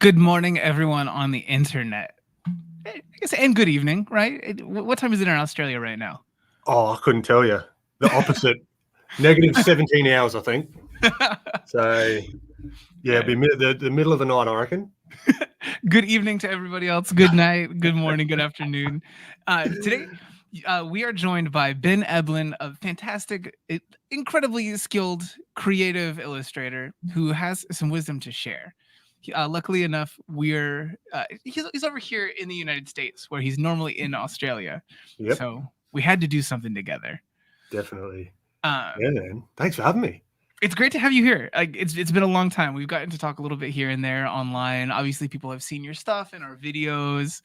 Good morning, everyone on the internet. I guess, and good evening, right? What time is it in Australia right now? Oh, I couldn't tell you. The opposite. Negative 17 hours, I think. So, yeah, it'd be the middle of the night, I reckon. Good evening to everybody else. Good night, good morning, good afternoon. Today, we are joined by Ben Eblen, a fantastic, incredibly skilled, creative illustrator who has some wisdom to share. Luckily enough, he's over here in the United States, where he's normally in Australia. Yep. So we had to do something together. Definitely. Yeah, man. Thanks for having me. It's great to have you here. It's been a long time. We've gotten to talk a little bit here and there online. Obviously, people have seen your stuff in our videos.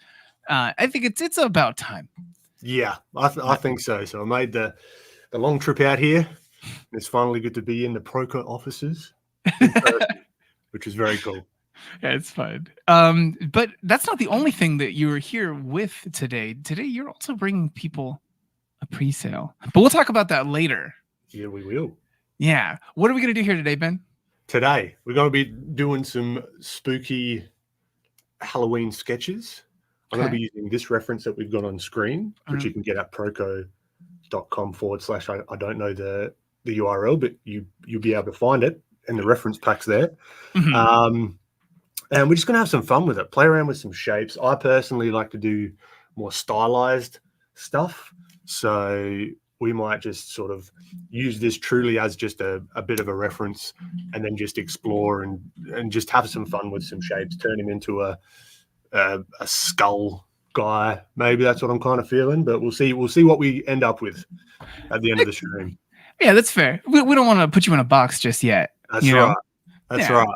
I think it's about time. Yeah, I think so. So I made the long trip out here. It's finally good to be in the Proko offices, which is very cool. Yeah, it's fun. But that's not the only thing that you're here with today. Today, you're also bringing people a pre-sale. But we'll talk about that later. Yeah, we will. Yeah. What are we going to do here today, Ben? Today, we're going to be doing some spooky Halloween sketches. I'm going to be using this reference that we've got on screen, which you can get at proko.com/. I don't know the URL, but you'll be able to find it, and the reference pack's there. Mm-hmm. And we're just going to have some fun with it, play around with some shapes. I personally like to do more stylized stuff. So we might just sort of use this truly as just a bit of a reference, and then just explore and just have some fun with some shapes, turn him into a skull guy. Maybe that's what I'm kind of feeling, but we'll see what we end up with at the end of the stream. Yeah, that's fair. We don't want to put you in a box just yet. That's right. That's right.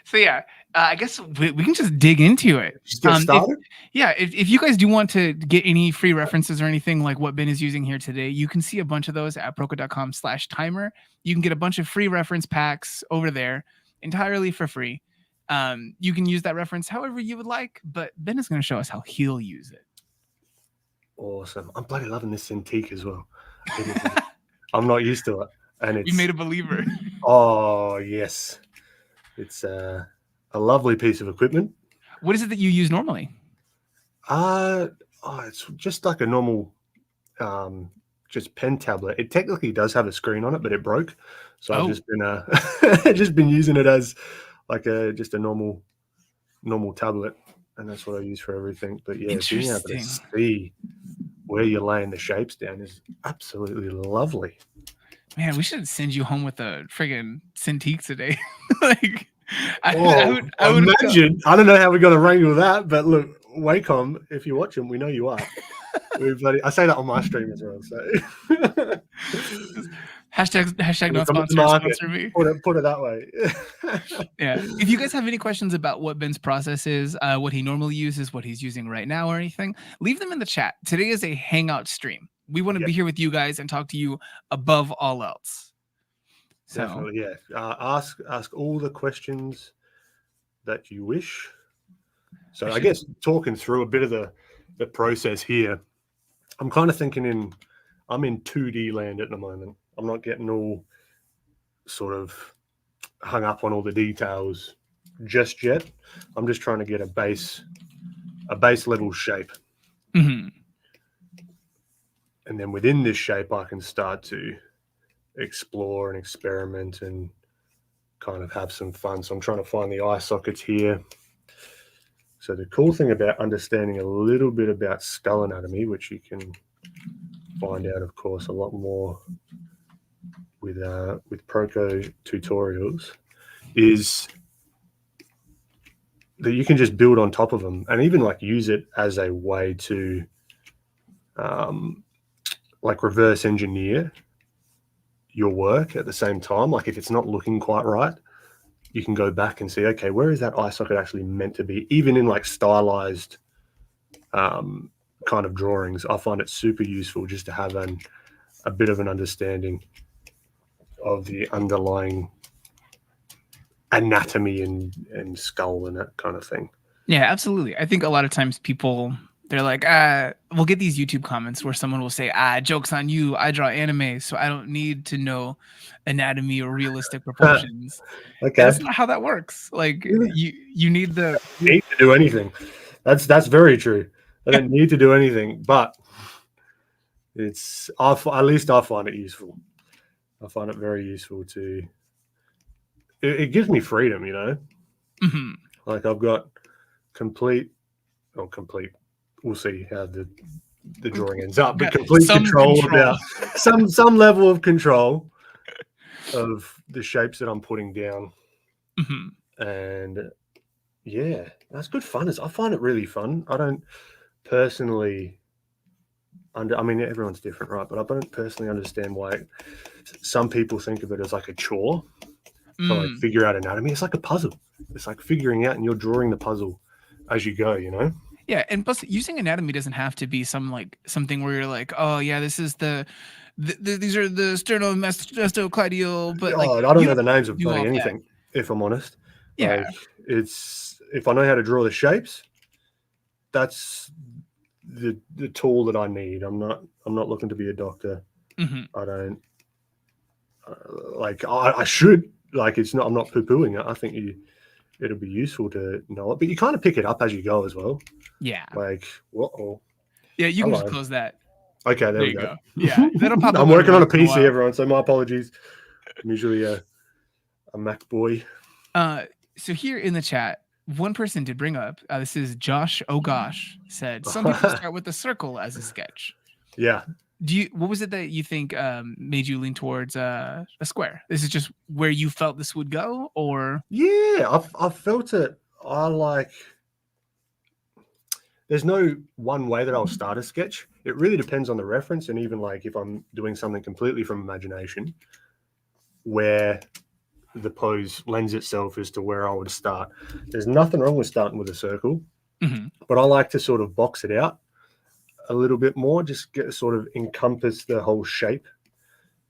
So yeah, I guess we can just dig into it. Just get started. If you guys do want to get any free references or anything like what Ben is using here today, you can see a bunch of those at proko.com/timer. You can get a bunch of free reference packs over there entirely for free. You can use that reference however you would like, but Ben is going to show us how he'll use it. Awesome. I'm bloody loving this Cintiq as well. I'm not used to it. And You made a believer. Oh, yes. It's a lovely piece of equipment. What is it that you use normally? It's just like a normal just pen tablet. It technically does have a screen on it, but it broke. So I've just been using it as like just a normal tablet, and that's what I use for everything. But yeah, being able to see where you're laying the shapes down is absolutely lovely. Man, we should send you home with a friggin' Cintiq today. I would imagine. I don't know how we're going to wrangle that, but look, Wacom, if you watch them, we know you are. I say that on my stream as well. So hashtag not sponsor me. Put it that way. Yeah. If you guys have any questions about what Ben's process is, what he normally uses, what he's using right now, or anything, leave them in the chat. Today is a hangout stream. We want to be here with you guys and talk to you above all else. So, definitely, yeah. Ask all the questions that you wish. So I guess talking through a bit of the process here, I'm kind of thinking I'm in 2D land at the moment. I'm not getting all sort of hung up on all the details just yet. I'm just trying to get a base level shape. Mm-hmm. And then within this shape, I can start to explore and experiment and kind of have some fun. So I'm trying to find the eye sockets here. So the cool thing about understanding a little bit about skull anatomy, which you can find out, of course, a lot more with Proko tutorials, is that you can just build on top of them and even like use it as a way to like reverse engineer your work at the same time. Like if it's not looking quite right, you can go back and see, okay, where is that eye socket actually meant to be? Even in like stylized kind of drawings, I find it super useful just to have a bit of an understanding of the underlying anatomy and skull and that kind of thing. Yeah, absolutely. I think a lot of times people They're like, we'll get these YouTube comments where someone will say, joke's on you. I draw anime, so I don't need to know anatomy or realistic proportions. And Okay. that's not how that works. Like you need the Need to do anything. That's very true. I don't need to do anything, but at least I find it useful. I find it very useful to. It gives me freedom, you know. Mhm. Like I've got complete. We'll see how the drawing ends up, but complete some control control. about some level of control of the shapes that I'm putting down. Mhm. And yeah, that's good fun. I find it really fun. I don't personally I mean, everyone's different, right? But I don't personally understand why some people think of it as like a chore to like figure out anatomy. It's like a puzzle. It's like figuring out, and you're drawing the puzzle as you go, you know? Yeah, and plus using anatomy doesn't have to be something where you're like, oh yeah, this is these are the sternocleidomastoideo, but like I don't you know don't the names have of to do bloody all that. anything, if I'm honest. Yeah. Like it's if I know how to draw the shapes, that's the tool that I need. I'm not looking to be a doctor. Mm-hmm. I don't like I should like it's not. I'm not poo pooing it. I think it'll be useful to know it, but you kind of pick it up as you go as well. Yeah. Like what? Yeah, you can just Hello. close that. Okay, there There we you go. go. Yeah, that'll pop up I'm every working on a once in a PC, while. everyone. So my apologies. I'm usually a Mac boy. So here in the chat, one person did bring up, this is Josh Oh Gosh, said some people start with a circle as a sketch. Yeah. What was it that you think made you lean towards a square? This is just where you felt this would go, or Yeah, I've felt it. There's no one way that I'll start a sketch. It really depends on the reference, and even like if I'm doing something completely from imagination, where the pose lends itself as to where I would start. There's nothing wrong with starting with a circle, but I like to sort of box it out a little bit more, just get sort of encompass the whole shape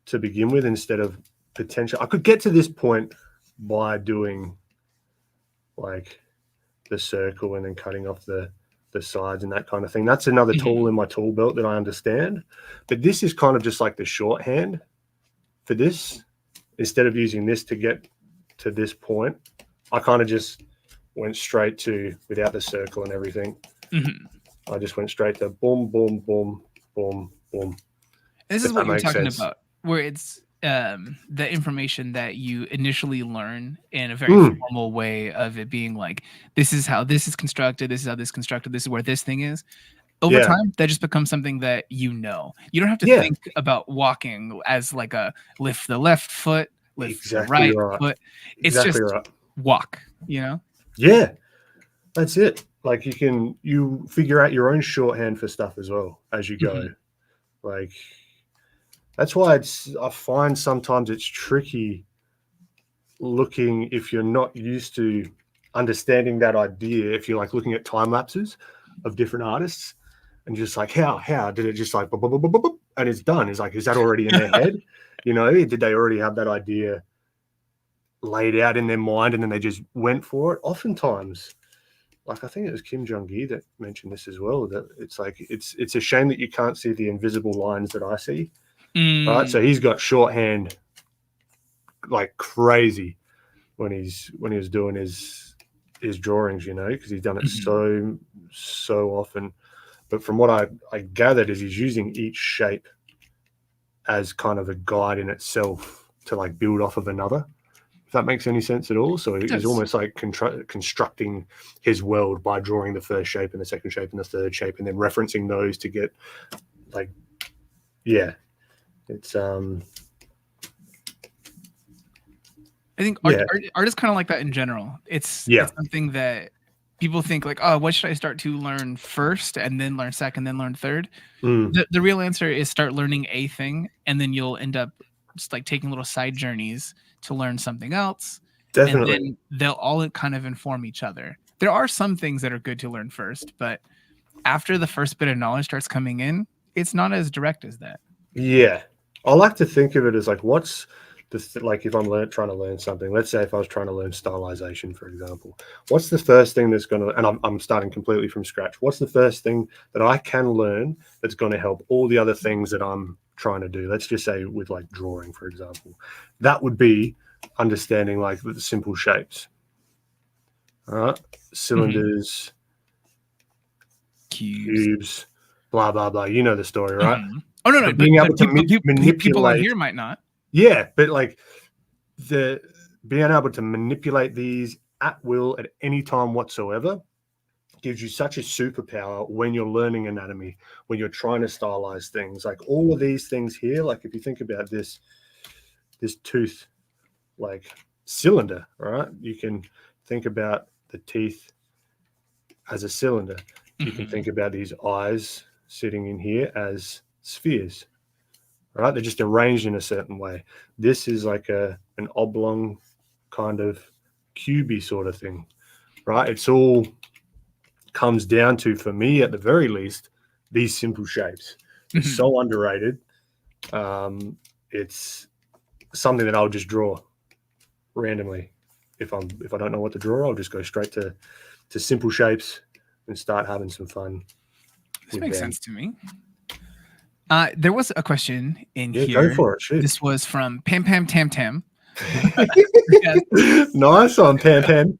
to begin with instead of potential. I could get to this point by doing like the circle and then cutting off the sides and that kind of thing. That's another tool in my tool belt that I understand. But this is kind of just like the shorthand for this. Instead of using this to get to this point, I kind of just went straight to without the circle and everything. I just went straight to boom, boom, boom, boom, boom. this is what you're talking about, where it's the information that you initially learn in a very formal way of it being like, this is how this is constructed, this is how this is constructed, this is where this thing is. Over time, that just becomes something that you know. You don't have to think about walking as like a lift the left foot, lift the right foot. It's just walk, you know? Yeah, that's it. Like you figure out your own shorthand for stuff as well as you go. Like that's why I find sometimes it's tricky looking if you're not used to understanding that idea. If you're like looking at time lapses of different artists and just like how did it just like boop, boop, boop, boop, boop, and it's done. It's like, is that already in their head? You know, did they already have that idea laid out in their mind and then they just went for it? Oftentimes, like I think it was Kim Jong-gi that mentioned this as well, that it's like it's a shame that you can't see the invisible lines that I see. Right, so he's got shorthand like crazy when he was doing his drawings, you know, because he's done it so often. But from what I gathered is he's using each shape as kind of a guide in itself to like build off of another, if that makes any sense at all. So he's almost like constructing his world by drawing the first shape and the second shape and the third shape and then referencing those to get like, yeah, it's I think art is kind of like that in general. It's something that people think like, oh, what should I start to learn first and then learn second, then learn third? The real answer is start learning a thing, and then you'll end up just like taking little side journeys to learn something else. Definitely. And then they'll all kind of inform each other. There are some things that are good to learn first, but after the first bit of knowledge starts coming in, it's not as direct as that. Yeah. I like to think of it as like, what's like if I'm trying to learn something, let's say if I was trying to learn stylization, for example, what's the first thing that's going to, and I'm starting completely from scratch, what's the first thing that I can learn that's going to help all the other things that I'm trying to do? Let's just say with like drawing, for example, that would be understanding like the simple shapes. All right, cylinders, cubes, blah, blah, blah. You know the story, right? Oh, no, But being able to manipulate. People on here might not. Yeah, but like being able to manipulate these at will at any time whatsoever gives you such a superpower when you're learning anatomy, when you're trying to stylize things. Like all of these things here, like if you think about this tooth, like cylinder, right? You can think about the teeth as a cylinder. You can think about these eyes sitting in here as spheres. Right, they're just arranged in a certain way. This is like an oblong kind of cubey sort of thing, right? It's all comes down to, for me at the very least, these simple shapes. It's so underrated. It's something that I'll just draw randomly. If I don't know what to draw, I'll just go straight to simple shapes and start having some fun. This makes sense to me. There was a question in here. Go for it. Shoot. This was from Pam Pam Tam Tam. Nice one, Pam Pam.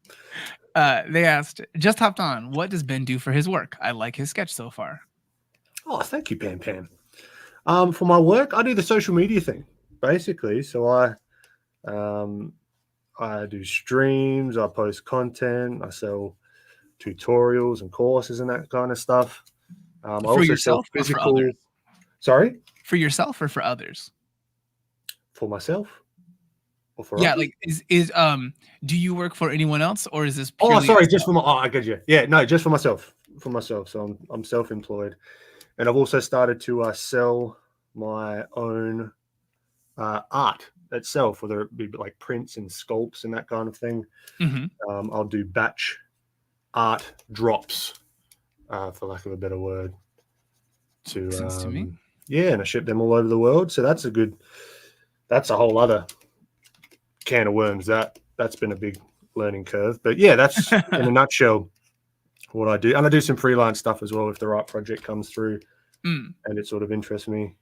They asked, just hopped on, what does Ben do for his work? I like his sketch so far. Oh, thank you, Pam Pam. For my work, I do the social media thing, basically. So I do streams, I post content, I sell tutorials and courses and that kind of stuff. I also yourself sell physical. Or for others? Sorry? For yourself or for others? For myself? Or for others? Like do you work for anyone else or is this purely just for I got you. Yeah, no, just for myself. For myself. So I'm self-employed. And I've also started to sell my own art itself, whether it be like prints and sculpts and that kind of thing. I'll do batch art drops, for lack of a better word. Makes sense to me. Yeah, and I ship them all over the world. So that's a whole other can of worms. That's been a big learning curve. But yeah, that's in a nutshell what I do. And I do some freelance stuff as well if the right project comes through and it sort of interests me.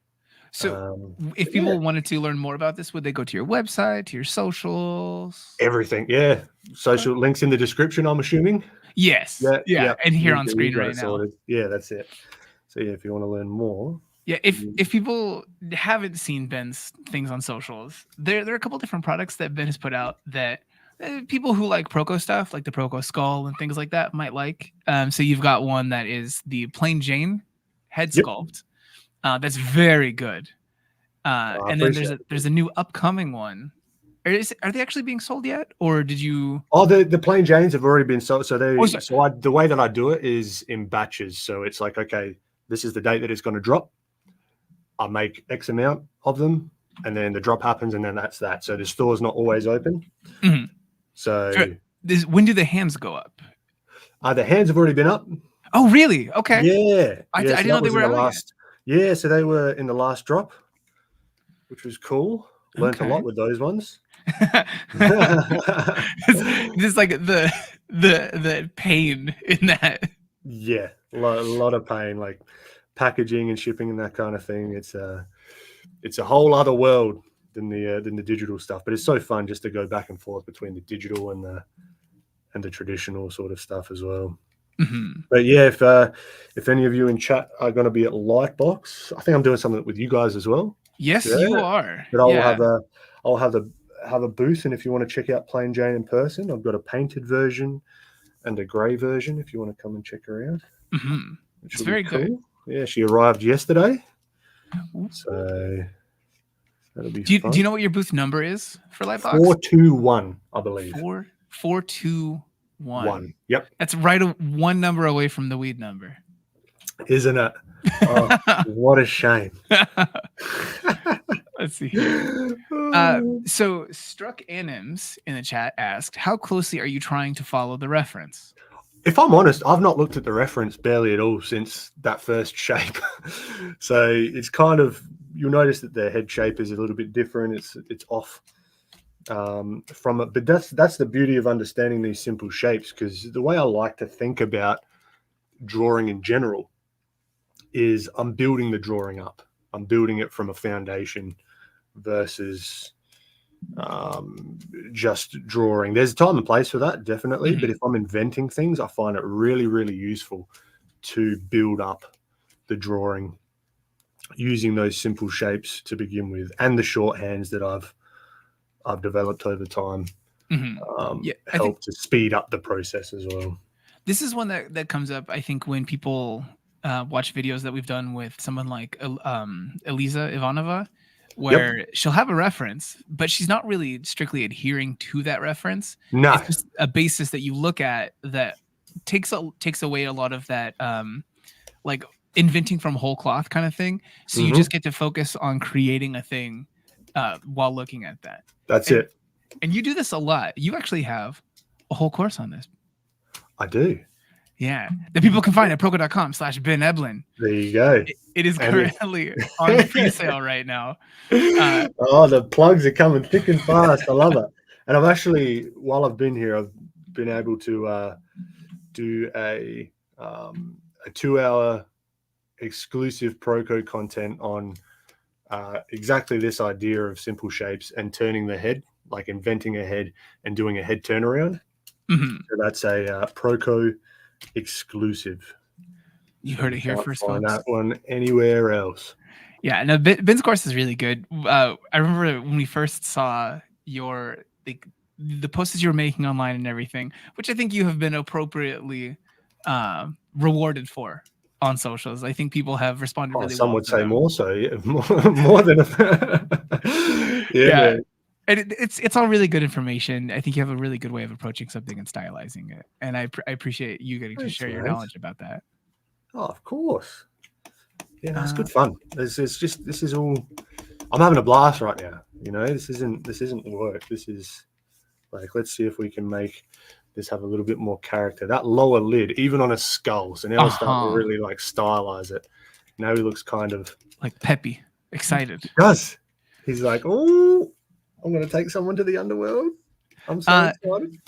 So if people wanted to learn more about this, would they go to your website, to your socials? Everything, yeah. Social links in the description, I'm assuming. Yes. Yeah. And here on screen right now. Yeah, that's it. So yeah, if you want to learn more. Yeah, if people haven't seen Ben's things on socials, there are a couple different products that Ben has put out that people who like Proko stuff, like the Proko skull and things like that, might like. So you've got one that is the plain Jane head sculpt. That's very good. And then there's a new upcoming one. Are they actually being sold yet, or did you? Oh, the plain Janes have already been sold. So the way that I do it is in batches. So it's like, okay, this is the date that it's going to drop. I make X amount of them, and then the drop happens, and then that's that. So the store's not always open. So when do the hands go up? The hands have already been up. Oh, really? Okay. Yeah. I didn't know they were out yet. Yeah, so they were in the last drop, which was cool. Learned a lot with those ones. Just like the pain in that. Yeah, a lot of pain, like packaging and shipping and that kind of thing. It's a whole other world than the digital stuff, but it's so fun just to go back and forth between the digital and the traditional sort of stuff as well. But yeah, if any of you in chat are going to be at Lightbox, I think I'm doing something with you guys as well. Yes, you are. But I'll have a booth, and if you want to check out Plain Jane in person, I've got a painted version and a grey version. If you want to come and check her out, it's very good. Yeah, she arrived yesterday, so that'll be fun. Do you know what your booth number is for Lightbox? 421, I believe. 421. Yep. That's right one number away from the weed number. Isn't it? Oh, what a shame. Let's see here. So Struck Anims in the chat asked, how closely are you trying to follow the reference? If I'm honest, I've not looked at the reference barely at all since that first shape. So it's kind of, you'll notice that the head shape is a little bit different. It's off from it. But that's the beauty of understanding these simple shapes, because the way I like to think about drawing in general is I'm building the drawing up. I'm building it from a foundation versus just drawing. There's a time and place for that, definitely. But if I'm inventing things, I find it really, really useful to build up the drawing using those simple shapes to begin with, and the shorthands that I've developed over time help to speed up the process as well. This is one that comes up, I think, when people watch videos that we've done with someone like Eliza Ivanova, where she'll have a reference, but she's not really strictly adhering to that reference. No, it's just a basis that you look at that takes away a lot of that, like inventing from whole cloth kind of thing. So you just get to focus on creating a thing while looking at that. That's it. And you do this a lot. You actually have a whole course on this. I do. Yeah, that people can find at proko.com/Ben Eblen. There you go. It is currently on pre-sale right now. The plugs are coming thick and fast. I love it. And I've actually, while I've been here, I've been able to do a 2-hour exclusive Proko content on exactly this idea of simple shapes and turning the head, like inventing a head and doing a head turnaround. So that's a Proko exclusive. You heard it here first, find folks. that one anywhere else. Yeah, no, Ben's course is really good. I remember when we first saw your the posts you were making online and everything, which I think you have been appropriately rewarded for on socials. I think people have responded really well. Some would say more so, yeah. more than yeah. And it's all really good information. I think you have a really good way of approaching something and stylizing it, and I appreciate you getting to share your knowledge about that. Oh, of course. Yeah, that's good fun. This is all. I'm having a blast right now. You know, this isn't work. This is like, let's see if we can make this have a little bit more character. That lower lid, even on a skull. So now we're starting to really like stylize it. Now he looks kind of like peppy, excited. He does. He's like, oh, I'm going to take someone to the underworld. I'm so excited.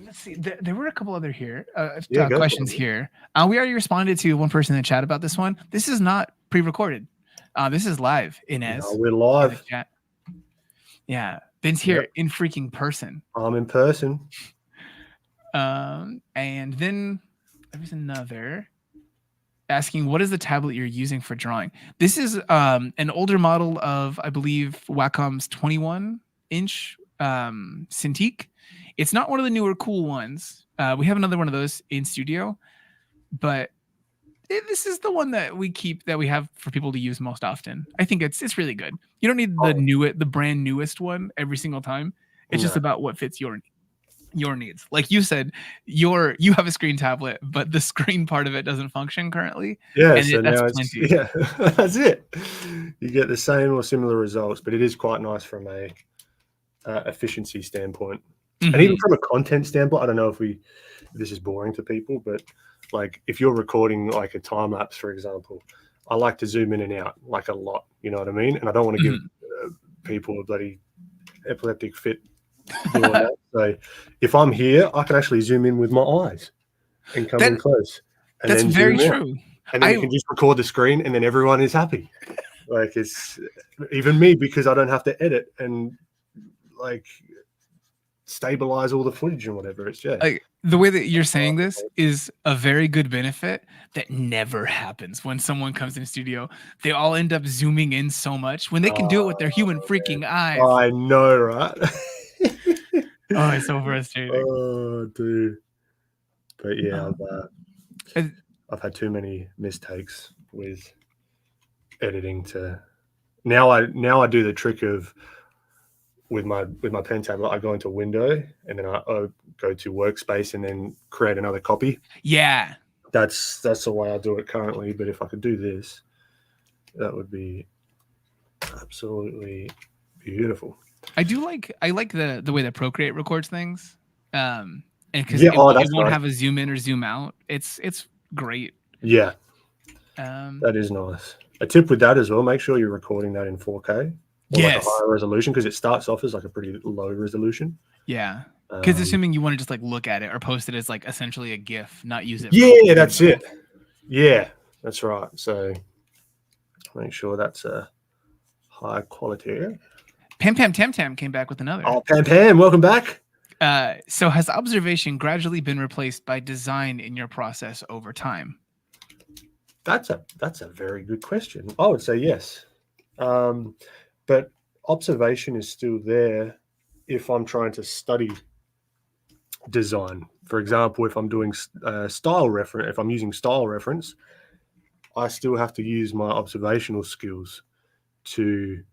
Let's see. There were a couple other questions here. We already responded to one person in the chat about this one. This is not pre-recorded. This is live, Inez. No, we're live. Chat. Yeah. Ben's here in freaking person. I'm in person. And then there was another asking, what is the tablet you're using for drawing? This is an older model of, I believe, Wacom's 21-inch Cintiq. It's not one of the newer cool ones. We have another one of those in studio, but this is the one that we have for people to use most often. I think it's really good. You don't need the brand newest one every single time. It's just about what fits your needs. Like you said, you have a screen tablet, but the screen part of it doesn't function currently. Yeah, so now that's it. You get the same or similar results, but it is quite nice from a efficiency standpoint. And even from a content standpoint, I don't know if this is boring to people, but like if you're recording like a time lapse, for example, I like to zoom in and out like a lot. You know what I mean? And I don't want to give people a bloody epileptic fit doing that. So if I'm here, I can actually zoom in with my eyes and come in close. And that's very true. And then you can just record the screen, and then everyone is happy. Like it's even me, because I don't have to edit and like stabilize all the footage and whatever. It's like the way that you're saying this is a very good benefit that never happens when someone comes in the studio. They all end up zooming in so much when they can do it with their human freaking eyes. I know, right? Oh, it's so frustrating. Oh, dude. But yeah, I've had too many mistakes with editing to now I do the trick of with my pen tablet, I go into window and then I go to workspace and then create another copy. Yeah. That's the way I do it currently. But if I could do this, that would be absolutely beautiful. I like the way that Procreate records things. And because it won't have a zoom in or zoom out. It's great. Yeah. That is nice. A tip with that as well, make sure you're recording that in 4K. or like a Yes. higher resolution, because it starts off as like a pretty low resolution. Yeah. Because assuming you want to just like look at it or post it as like essentially a GIF, not use it. Yeah, that's it. Yeah, that's right. So make sure that's a high quality. Pam Pam Tam Tam came back with another. Oh, Pam Pam, welcome back. So has observation gradually been replaced by design in your process over time? That's a very good question. I would say yes. But observation is still there if I'm trying to study design. For example, if I'm doing style reference, if I'm using style reference, I still have to use my observational skills to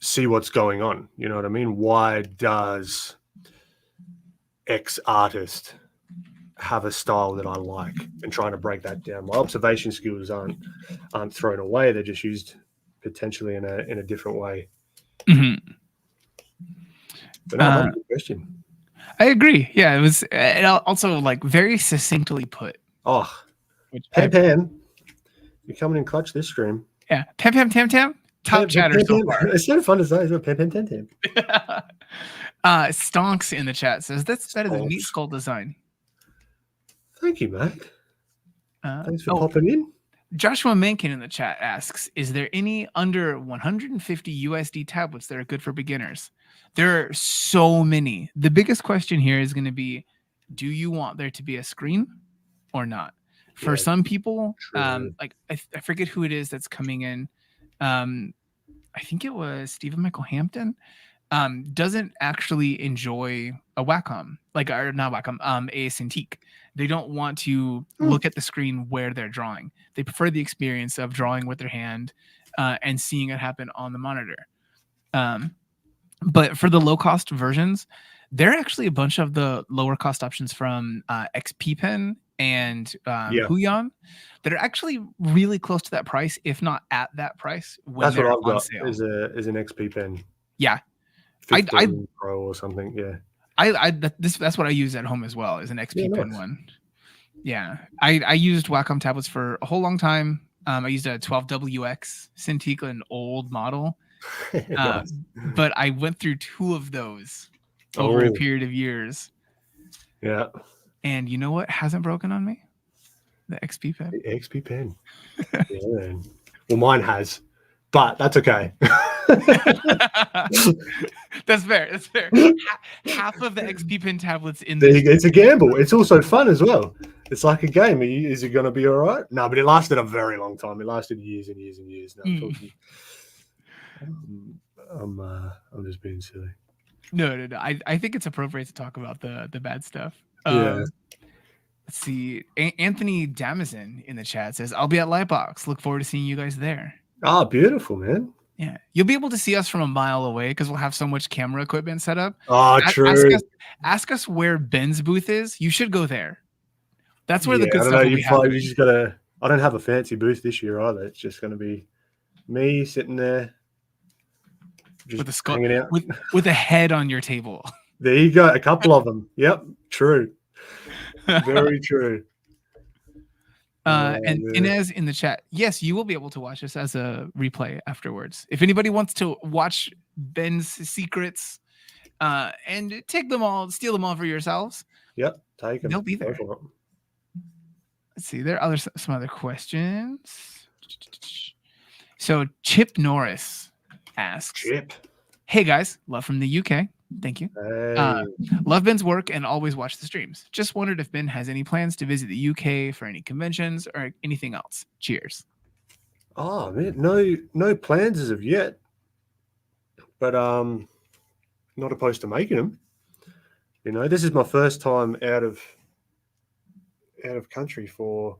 see what's going on. You know what I mean? Why does X artist have a style that I like, and trying to break that down? My observation skills aren't thrown away. They're just used potentially in a different way. Mm-hmm. But no, that's a good question. I agree. Yeah, it was also like very succinctly put. Oh, Pam Pam, you're coming in clutch this stream. Yeah, Pam Pam Tam Tam, top chatter so far. It's so fun to say. It's Pam Pam Tam Tam. Stonks in the chat says that's better than neat skull design. Thank you, mate. Thanks for popping in. Joshua Mencken in the chat asks, is there any under 150 USD tablets that are good for beginners? There are so many. The biggest question here is going to be, do you want there to be a screen or not? For some people, like I forget who it is that's coming in. I think it was Stephen Michael Hampton. Doesn't actually enjoy a Wacom, or not Wacom, a Cintiq. They don't want to look at the screen where they're drawing. They prefer the experience of drawing with their hand and seeing it happen on the monitor. But for the low-cost versions, there are actually a bunch of the lower-cost options from XP Pen and Huion that are actually really close to that price, if not at that price. That's what I've got is an XP Pen. Yeah. 15 Pro or something. Yeah. That's what I use at home as well, is an XP Pen one. Yeah. I used Wacom tablets for a whole long time. I used a 12WX Cintiq, an old model. Nice. But I went through 2 of those over a period of years. Yeah. And you know what hasn't broken on me? The XP Pen. The XP Pen. Yeah. Well, mine has, but that's okay. That's fair. That's fair. Half of the XP Pen tablets in it's a gamble. It's also fun as well. It's like a game. Is it going to be all right? No, but it lasted a very long time. It lasted years and years and years. No, I'm just being silly. No. I think it's appropriate to talk about the bad stuff. Yeah. Let's see. Anthony Damazin in the chat says, "I'll be at Lightbox. Look forward to seeing you guys there." Oh, beautiful, man. Yeah, you'll be able to see us from a mile away because we'll have so much camera equipment set up. Oh, true. Ask us where Ben's booth is. You should go there. That's where the good stuff will be. You just gotta. I don't have a fancy booth this year either. It's just going to be me sitting there, just with a skull, hanging out with a head on your table. There you go. A couple of them. Yep. True. Very true. And Inez in the chat, yes, you will be able to watch this as a replay afterwards. If anybody wants to watch Ben's secrets and take them all, steal them all for yourselves, take them. They'll be there. Let's see. There are some other questions. So Chip Norris asks, "Hey guys, love from the UK. Thank you. Hey. Love Ben's work and always watch the streams. Just wondered if Ben has any plans to visit the UK for any conventions or anything else. Cheers." Oh man, no plans as of yet, but not opposed to making them. You know, this is my first time out of country for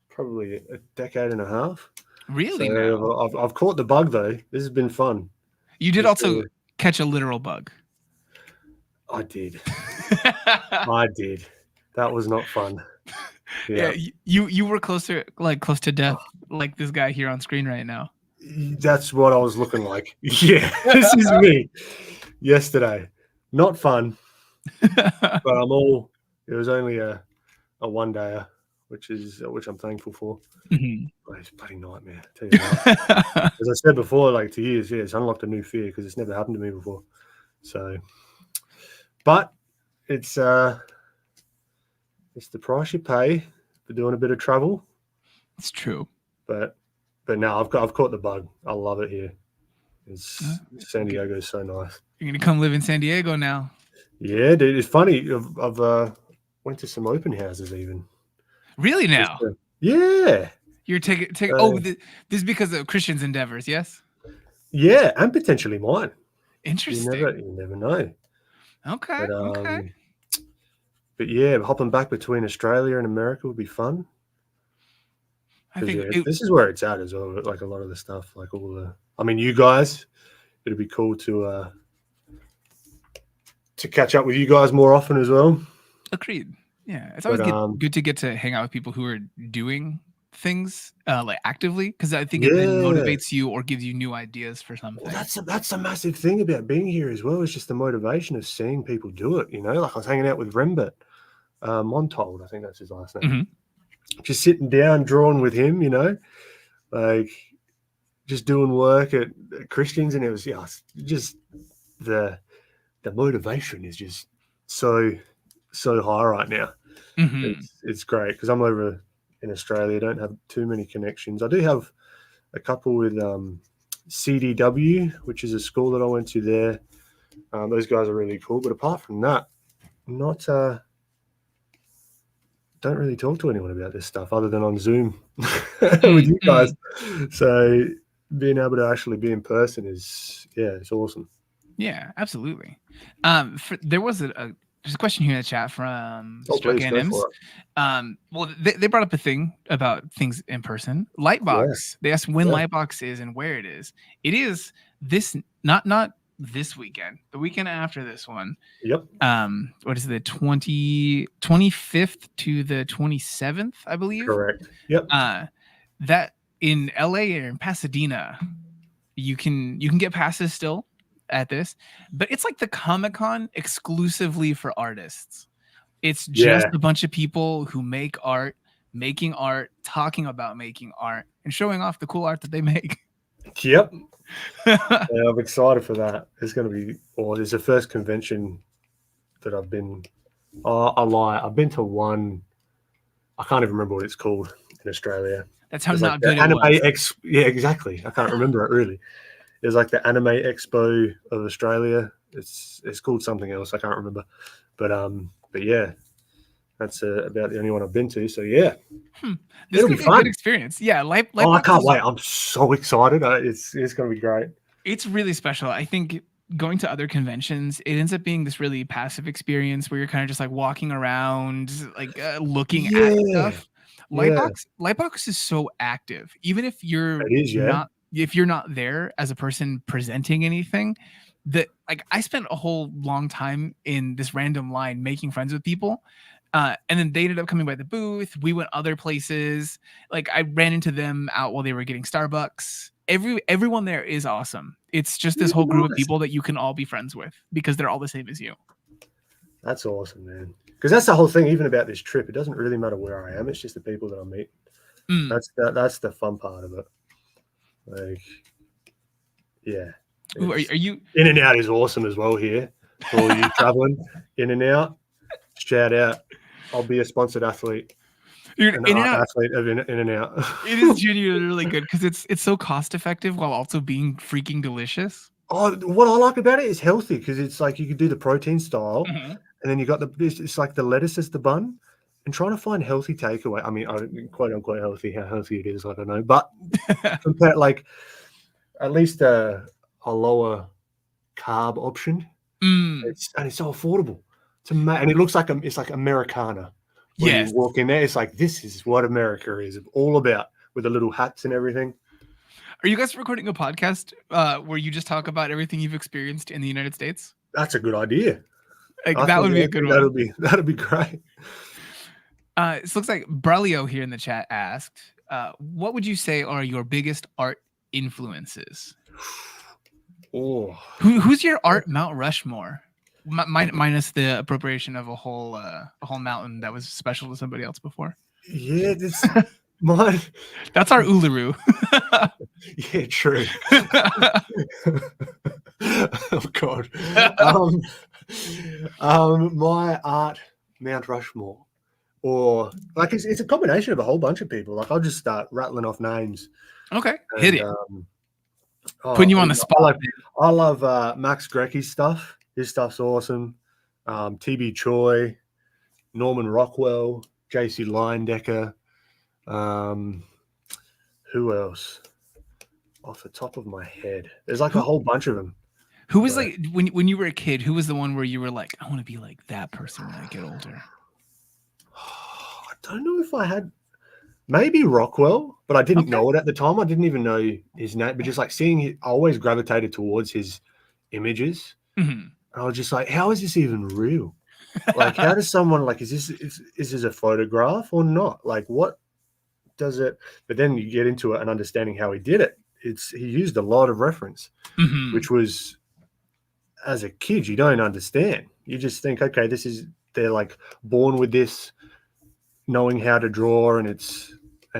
probably a decade and a half. Really? So I've caught the bug though. This has been fun. You did also catch a literal bug. I did. I did. That was not fun. Yeah, you were close to death, like this guy here on screen right now. That's what I was looking like. Yeah, this is me. Yesterday, not fun, but it was only a one day. which I'm thankful for. Mhm. But it's a bloody nightmare. I tell you what. As I said before, like to years, it's unlocked a new fear because it's never happened to me before. So, but it's the price you pay for doing a bit of travel. It's true. But now I've caught the bug. I love it here. San Diego is so nice. You're gonna come live in San Diego now. Yeah, dude. It's funny. I've went to some open houses even. Really now? Yeah. You're taking. This is because of Christian's endeavors, yes? Yeah, and potentially mine. Interesting. You never know. Okay. Okay. But yeah, hopping back between Australia and America would be fun. I think this is where it's at as well. Like a lot of the stuff, like all the. I mean, you guys, it'd be cool to catch up with you guys more often as well. Agreed. Yeah, it's always good to get to hang out with people who are doing things like actively, because I think it then motivates you or gives you new ideas for something. Well, that's a massive thing about being here as well. It's just the motivation of seeing people do it. You know, like I was hanging out with Rembert Montold, I think that's his last name. Mm-hmm. Just sitting down, drawing with him. You know, like just doing work at Christian's, and it was just the motivation is just so high right now. Mm-hmm. It's great because I'm over in Australia. I don't have too many connections. I do have a couple with CDW, which is a school that I went to there. Those guys are really cool. But apart from that, not don't really talk to anyone about this stuff other than on Zoom with you guys. So being able to actually be in person it's awesome. Yeah, absolutely. There was there's a question here in the chat from Struck Anims. Well, they brought up a thing about things in person. Lightbox. Yeah. They asked when Lightbox is and where it is. It is this not this weekend. The weekend after this one. Yep. What is it? 25th to the 27th, I believe. Correct. Yep. That in LA or in Pasadena, you can get passes still at this, but it's like the Comic-Con exclusively for artists. It's just a bunch of people who make art, making art, talking about making art, and showing off the cool art that they make. Yep. I'm excited for that. It's going to be, it's the first convention that I've been. I lie. I've been to one. I can't even remember what it's called in Australia. That's how not good it was. Yeah, exactly. I can't remember it really. It's like the Anime Expo of Australia. It's called something else. I can't remember. But yeah, that's about the only one I've been to. So yeah, this is gonna be a good experience. Yeah, I can't wait. I'm so excited. It's going to be great. It's really special. I think going to other conventions, it ends up being this really passive experience where you're kind of just like walking around, like looking at stuff. Lightbox is so active. Even if you're if you're not there as a person presenting anything, that like I spent a whole long time in this random line making friends with people. And then they ended up coming by the booth. We went other places. Like I ran into them out while they were getting Starbucks. Everyone there is awesome. It's just this whole group of people that you can all be friends with because they're all the same as you. That's awesome, man. Because that's the whole thing, even about this trip. It doesn't really matter where I am. It's just the people that I meet. That's the fun part of it. Like, yeah. Ooh, are you In and Out is awesome as well here for all you traveling. In and Out, shout out. I'll be a sponsored athlete. You're an athlete of In and Out. It is genuinely really good because it's so cost effective while also being freaking delicious. Oh, what I like about it is healthy because it's like you could do the protein style, and then you got it's like the lettuce as the bun, and trying to find healthy takeaway. I mean, quote unquote healthy. How healthy it is, I don't know, but compare like at least a lower carb option. It's so affordable. And it looks like it's like Americana. When you walk in there, it's like this is what America is all about with the little hats and everything. Are you guys recording a podcast where you just talk about everything you've experienced in the United States? That's a good idea. That would be a good one. That'd be great. It looks like Braulio here in the chat asked, what would you say are your biggest art influences? Oh, who's your art Mount Rushmore? Minus the appropriation of a whole mountain that was special to somebody else before. Yeah, this my That's our Uluru. yeah, true. Oh God. My art Mount Rushmore, or like it's a combination of a whole bunch of people. Like I'll just start rattling off names. Okay, hit it. Oh, Putting you on the spot. I love Max Grecky's stuff. His stuff's awesome. TB Choi, Norman Rockwell, JC Leyendecker. Who else? Off the top of my head, there's like a whole bunch of them. Who was like when you were a kid? Who was the one where you were like, I want to be like that person when I get older? I don't know if I had. Maybe Rockwell, but I didn't know it at the time. I didn't even know his name, but just like seeing it, I always gravitated towards his images. Mm-hmm. I was just like, how is this even real? Like, how does someone like, is this a photograph or not? Like, what does it? But then you get into it and understanding how he did it. He used a lot of reference, which was, as a kid, you don't understand. You just think, okay, they're like born with this, knowing how to draw, and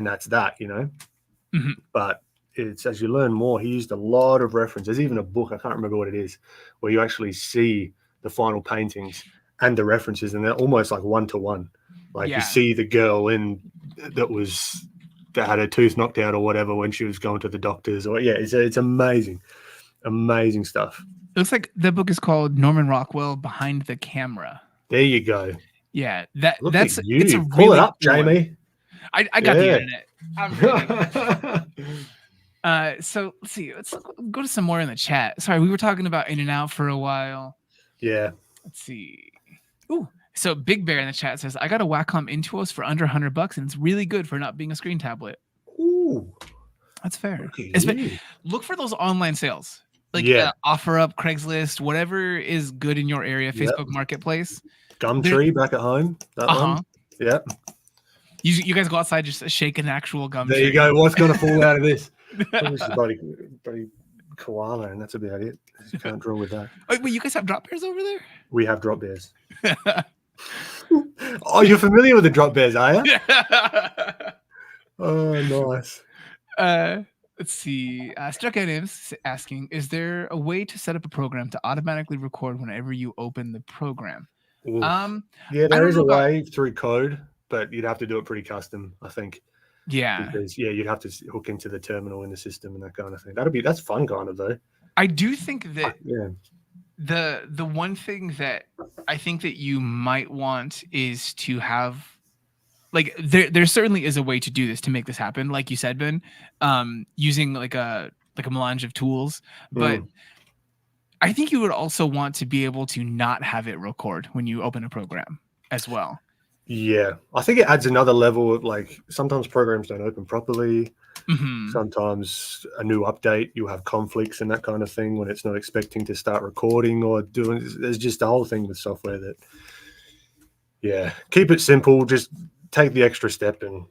that's that, you know. But it's as you learn more, he used a lot of reference. There's even a book, I can't remember what it is, where you actually see the final paintings and the references, and they're almost like one-to-one. Like you see the girl that had her tooth knocked out or whatever when she was going to the doctors, or it's amazing stuff. It looks like the book is called Norman Rockwell Behind the Camera. There you go. Yeah, Look that's at you. it's a Pull really it up, Jamie. I got the internet. So let's see. Let's go to some more in the chat. Sorry, we were talking about In and Out for a while. Yeah. Let's see. Ooh, so Big Bear in the chat says, I got a Wacom Intuos for under $100, and it's really good for not being a screen tablet. Ooh, that's fair. Look for those online sales, like OfferUp, Craigslist, whatever is good in your area. Facebook Marketplace, Gumtree back at home. That one. Yeah. You guys go outside, just shake an actual gum tree. There you go. What's going to fall out of this? Bloody koala, and that's about it. You can't draw with that. Wait, you guys have drop bears over there? We have drop bears. Oh, you're familiar with the drop bears, are you? Oh, nice. Let's see. Struck Adams asking, is there a way to set up a program to automatically record whenever you open the program? Yeah, there is a way through code, but you'd have to do it pretty custom, I think. Yeah. Because you'd have to hook into the terminal in the system and that kind of thing. That's fun kind of though. I do think that the one thing that I think that you might want is to have, like, there certainly is a way to do this, to make this happen, like you said, Ben, using like a melange of tools, but I think you would also want to be able to not have it record when you open a program as well. Yeah, I think it adds another level of, like, sometimes programs don't open properly. Sometimes a new update, you have conflicts and that kind of thing when it's not expecting to start recording or doing. There's just a whole thing with software that, keep it simple. Just take the extra step and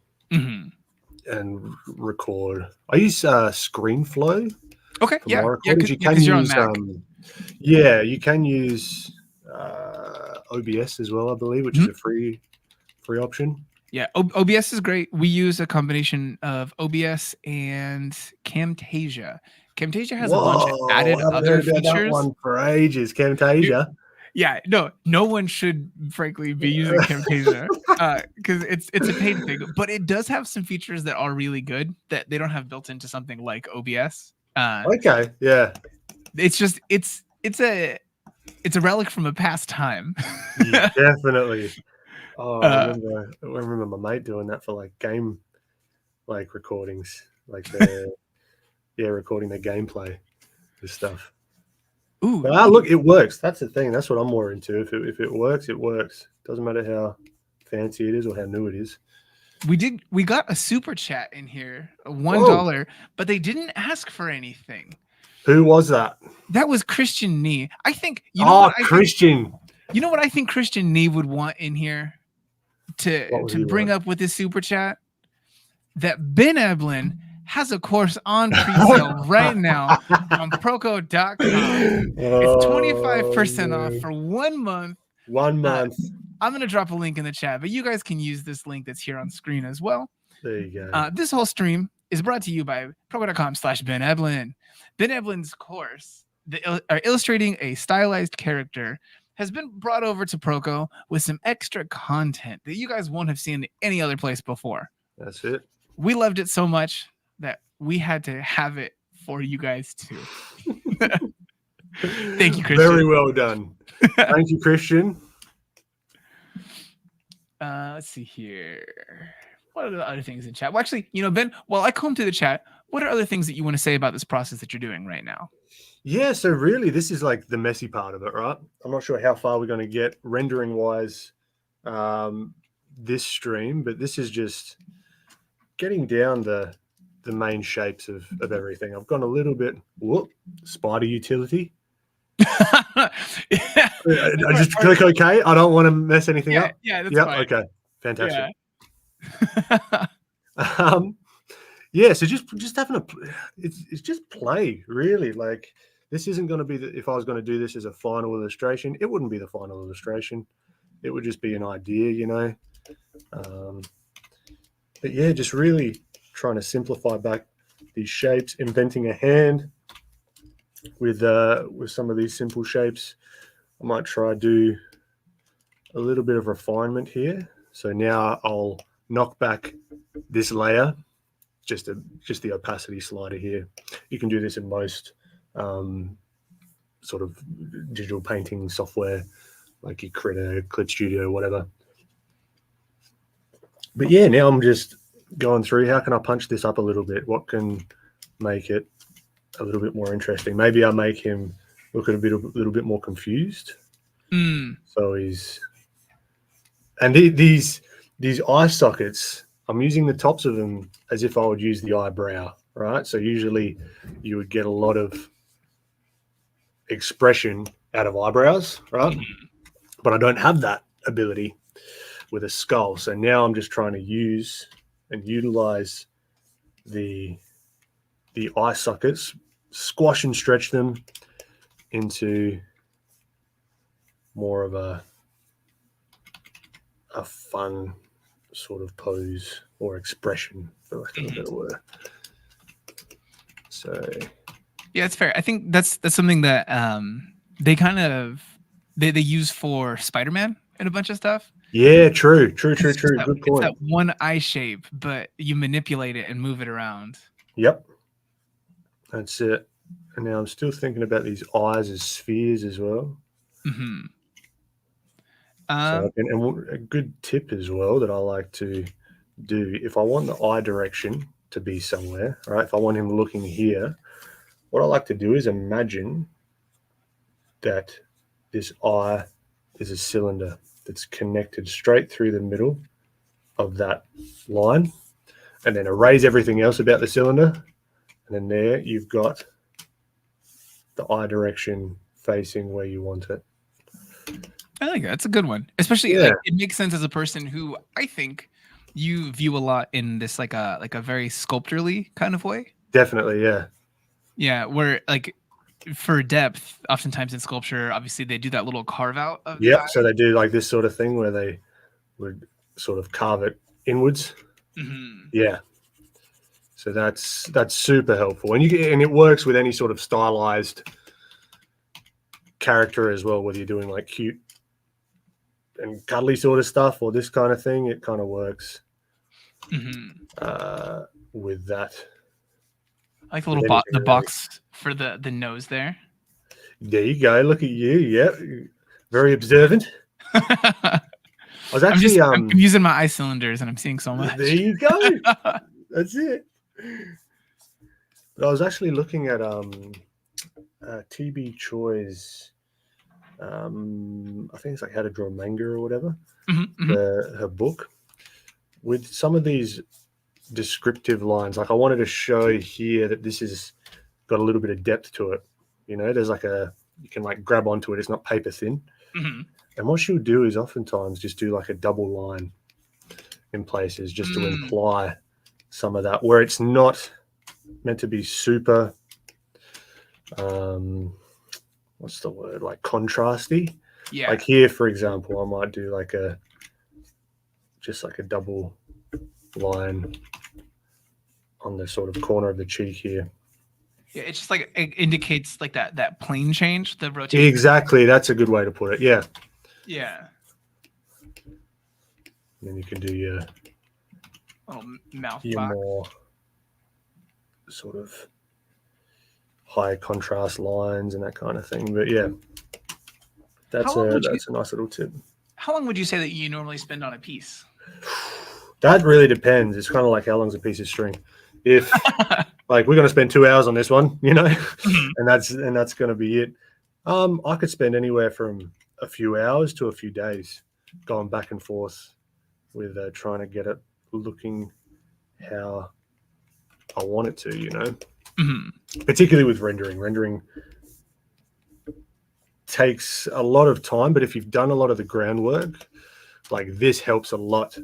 record. I use ScreenFlow. Okay, Because you're on Mac. You can use OBS as well, I believe, which is a free option. Yeah, OBS is great. We use a combination of OBS and Camtasia. Camtasia has a bunch of added other features. That one for ages, Camtasia. Yeah, no one should, frankly, be using Camtasia because it's a paid thing. But it does have some features that are really good that they don't have built into something like OBS. Okay, yeah. It's just it's a relic from a past time. Yeah, definitely. Oh, I remember my mate doing that for like game, like recordings, like recording their gameplay and stuff. Ooh, but look, it works. That's the thing. That's what I'm more into. If it works, it works. Doesn't matter how fancy it is or how new it is. We got a super chat in here, $1, but they didn't ask for anything. Who was that? That was Christian Nee. I think Christian. You know what I think Christian Nee would want in here to bring up with his super chat? That Ben Eblen has a course on pre-sale right now on Proko.com. It's 25% off for 1 month. 1 month. I'm going to drop a link in the chat, but you guys can use this link that's here on screen as well. There you go. This whole stream is brought to you by Proko.com/Ben Eblen. Ben Eblen's course, illustrating a stylized character, has been brought over to Proko with some extra content that you guys won't have seen any other place before. That's it. We loved it so much that we had to have it for you guys too. Thank you, Christian. Very well done. Thank you, Christian. Let's see here. What are the other things in chat? Well, actually, Ben, while I comb through the chat, what are other things that you want to say about this process that you're doing right now? Yeah, so really, this is like the messy part of it, right? I'm not sure how far we're going to get rendering-wise this stream, but this is just getting down the main shapes of everything. I've gone a little bit, spider utility. I just click OK. I don't want to mess anything up. Yeah, that's fine. Okay, fantastic. Yeah. So just having it's just play, really. Like, this isn't going to be if I was going to do this as a final illustration, it wouldn't be the final illustration. It would just be an idea, but yeah, just really trying to simplify back these shapes, inventing a hand with some of these simple shapes. I might try to do a little bit of refinement here. So now I'll knock back this layer, just the opacity slider here. You can do this in most sort of digital painting software, like your Critter, Clip Studio, whatever. But yeah, now I'm just going through, how can I punch this up a little bit? What can make it a little bit more interesting? Maybe I make him look a little bit more confused. So these eye sockets, I'm using the tops of them as if I would use the eyebrow, right? So usually you would get a lot of expression out of eyebrows, right? But I don't have that ability with a skull. So now I'm just trying to use and utilize the eye sockets, squash and stretch them into more of a fun sort of pose or expression, for lack of a better word. So yeah, it's fair. I think that's something that they kind of they use for Spider-Man and a bunch of stuff. Yeah, true. Good point. It's that one eye shape, but you manipulate it and move it around. Yep, that's it. And now I'm still thinking about these eyes as spheres as well. So, and a good tip as well that I like to do, if I want the eye direction to be somewhere, right? If I want him looking here, what I like to do is imagine that this eye is a cylinder that's connected straight through the middle of that line, and then erase everything else about the cylinder. And then there you've got the eye direction facing where you want it. I think that's a good one, especially like, it makes sense as a person who I think you view a lot in this like a very sculpturally kind of way. Definitely, yeah. Yeah, where like for depth, oftentimes in sculpture, obviously they do that little carve out of so they do like this sort of thing where they would sort of carve it inwards. Yeah. So that's super helpful. And it works with any sort of stylized character as well, whether you're doing like cute and cuddly sort of stuff or this kind of thing, it kind of works with that. I like the little the box for the nose there. There you go. Look at you. Yeah, very observant. I was actually I'm using my eye cylinders and I'm seeing so much. There you go. That's it. But I was actually looking at TB Choi's I think it's like How to Draw Manga or whatever, her book, with some of these descriptive lines. Like I wanted to show here that this has got a little bit of depth to it. There's like you can like grab onto it. It's not paper thin. And what she'll do is oftentimes just do like a double line in places just to imply some of that, where it's not meant to be super, what's the word, like contrasty. Yeah. Like here, for example, I might do like just like a double line on the sort of corner of the cheek here. Yeah, it's just like it indicates like that plane change, the rotation. Exactly, that's a good way to put it. Yeah. Yeah. And then you can do your Little mouth your box. more sort of high contrast lines and that kind of thing. But yeah, that's a nice little tip. How long would you say that you normally spend on a piece? That really depends. It's kind of like how long's a piece of string. If like we're going to spend 2 hours on this one, you know, and that's going to be it. I could spend anywhere from a few hours to a few days going back and forth with trying to get it looking how I want it to, you know. Particularly with rendering. Rendering takes a lot of time, but if you've done a lot of the groundwork, like this helps a lot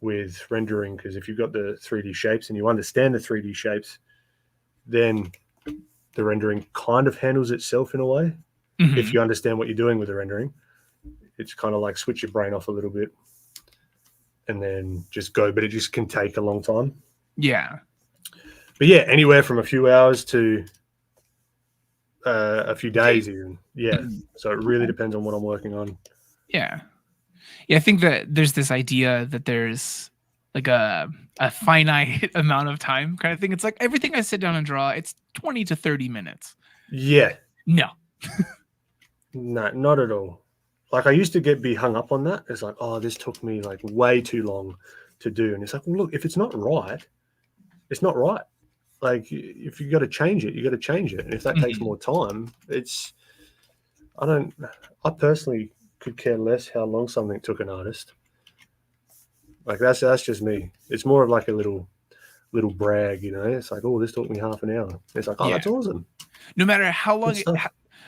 with rendering, because if you've got the 3D shapes and you understand the 3D shapes, then the rendering kind of handles itself in a way. If you understand what you're doing with the rendering, it's kind of like switch your brain off a little bit and then just go, but it just can take a long time. Yeah. But yeah, anywhere from a few hours to a few days even. Yeah. So it really depends on what I'm working on. Yeah. Yeah, I think that there's this idea that there's like a finite amount of time kind of thing. It's like everything I sit down and draw, it's 20 to 30 minutes. Yeah. No. No, not at all. Like I used to be hung up on that. It's like, oh, this took me like way too long to do. And it's like, well, look, if it's not right, it's not right. Like if you got to change it, you got to change it. And if that takes more time, I personally could care less how long something took an artist. Like that's just me. It's more of like a little brag, you know. It's like, oh, this took me half an hour. It's like, oh, that's awesome. No matter how long,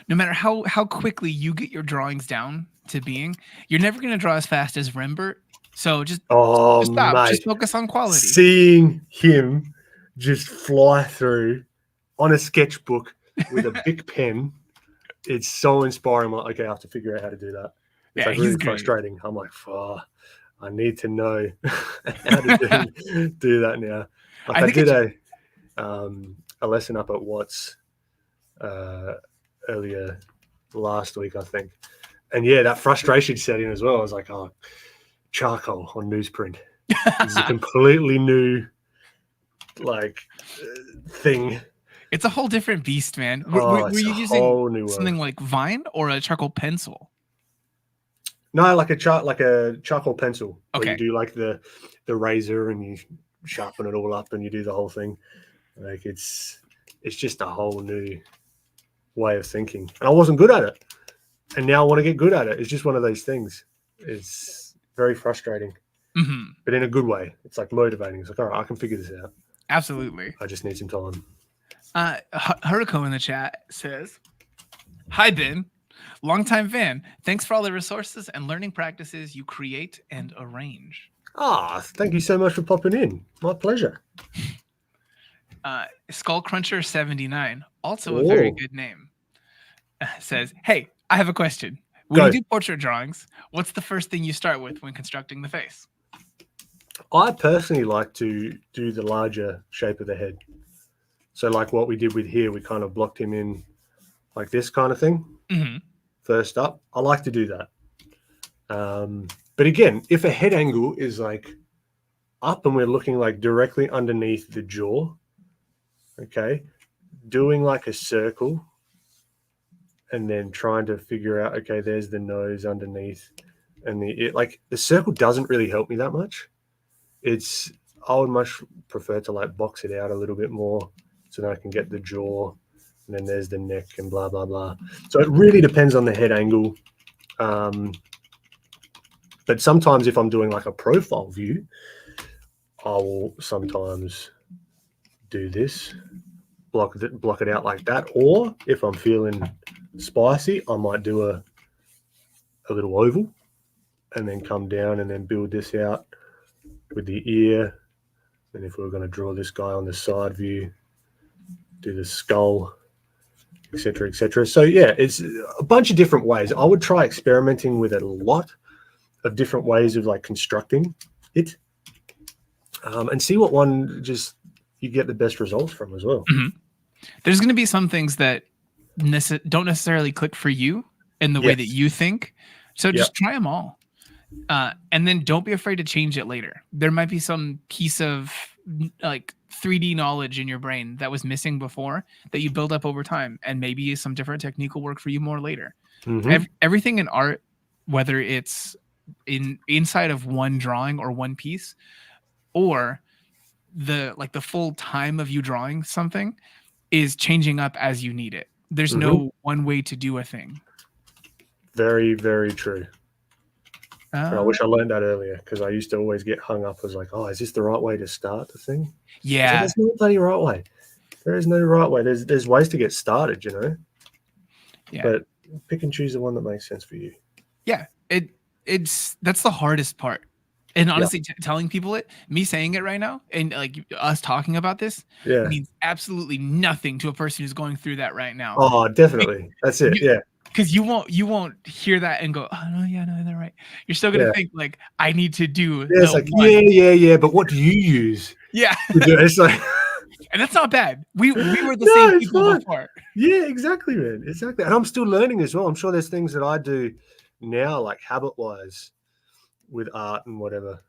no matter how quickly you get your drawings down to being, you're never going to draw as fast as Rembert. So just stop. Mate, just focus on quality. Seeing him just fly through on a sketchbook with a big pen, it's so inspiring. I'm like, okay, I have to figure out how to do that. It's like really frustrating. I'm like, I need to know how to do that now. Like I did a lesson up at Watts earlier last week, I think. And yeah, that frustration set in as well. I was like, oh, charcoal on newsprint. It's a completely new thing. It's a whole different beast, man. Were you using something like Vine or a charcoal pencil? No, like a charcoal pencil. Okay. Where you do like the razor and you sharpen it all up and you do the whole thing. Like it's just a whole new way of thinking. And I wasn't good at it. And now I want to get good at it. It's just one of those things. It's very frustrating. But in a good way. It's like motivating. It's like, all right, I can figure this out. Absolutely. I just need some time. Haruko in the chat says, "Hi, Ben. Longtime fan. Thanks for all the resources and learning practices you create and arrange." Thank you so much for popping in. My pleasure. Skullcruncher79, also a very good name, says, "Hey, I have a question. When you do portrait drawings, what's the first thing you start with when constructing the face?" I personally like to do the larger shape of the head. So like what we did with here, we kind of blocked him in like this kind of thing. First up, I like to do that. But again, if a head angle is like up and we're looking like directly underneath the jaw, okay, doing like a circle and then trying to figure out, okay, there's the nose underneath, and the circle doesn't really help me that much. I would much prefer to like box it out a little bit more so that I can get the jaw, and then there's the neck and blah, blah, blah. So it really depends on the head angle. But sometimes if I'm doing like a profile view, I will sometimes do this, block it out like that. Or if I'm feeling spicy, I might do a little oval and then come down and then build this out with the ear. And if we're going to draw this guy on the side view, do the skull, etc., etc. So yeah, it's a bunch of different ways. I would try experimenting with a lot of different ways of like constructing it, and see what one just you get the best results from as well. Mm-hmm. There's going to be some things that don't necessarily click for you in the way that you think. So just try them all. And then don't be afraid to change it later. There might be some piece of like 3D knowledge in your brain that was missing before that you build up over time, and maybe some different technique will work for you more later. Mm-hmm. Everything in art, whether it's inside of one drawing or one piece, or the full time of you drawing something, is changing up as you need it. There's no one way to do a thing. Very, very true. I wish I learned that earlier, because I used to always get hung up as like, oh, is this the right way to start the thing? Yeah. There's no bloody right way. There is no right way. There's ways to get started, you know? Yeah. But pick and choose the one that makes sense for you. Yeah. That's the hardest part. And honestly, telling people me saying it right now, and like us talking about this, means absolutely nothing to a person who's going through that right now. Oh, definitely. That's it. Because you won't hear that and go, oh no, they're right. You're still gonna think like, I need to do. It's like but what do you use? Yeah, it's like, and that's not bad. We were the same people before. Yeah, exactly, man. Exactly, and I'm still learning as well. I'm sure there's things that I do now, like habit-wise, with art and whatever,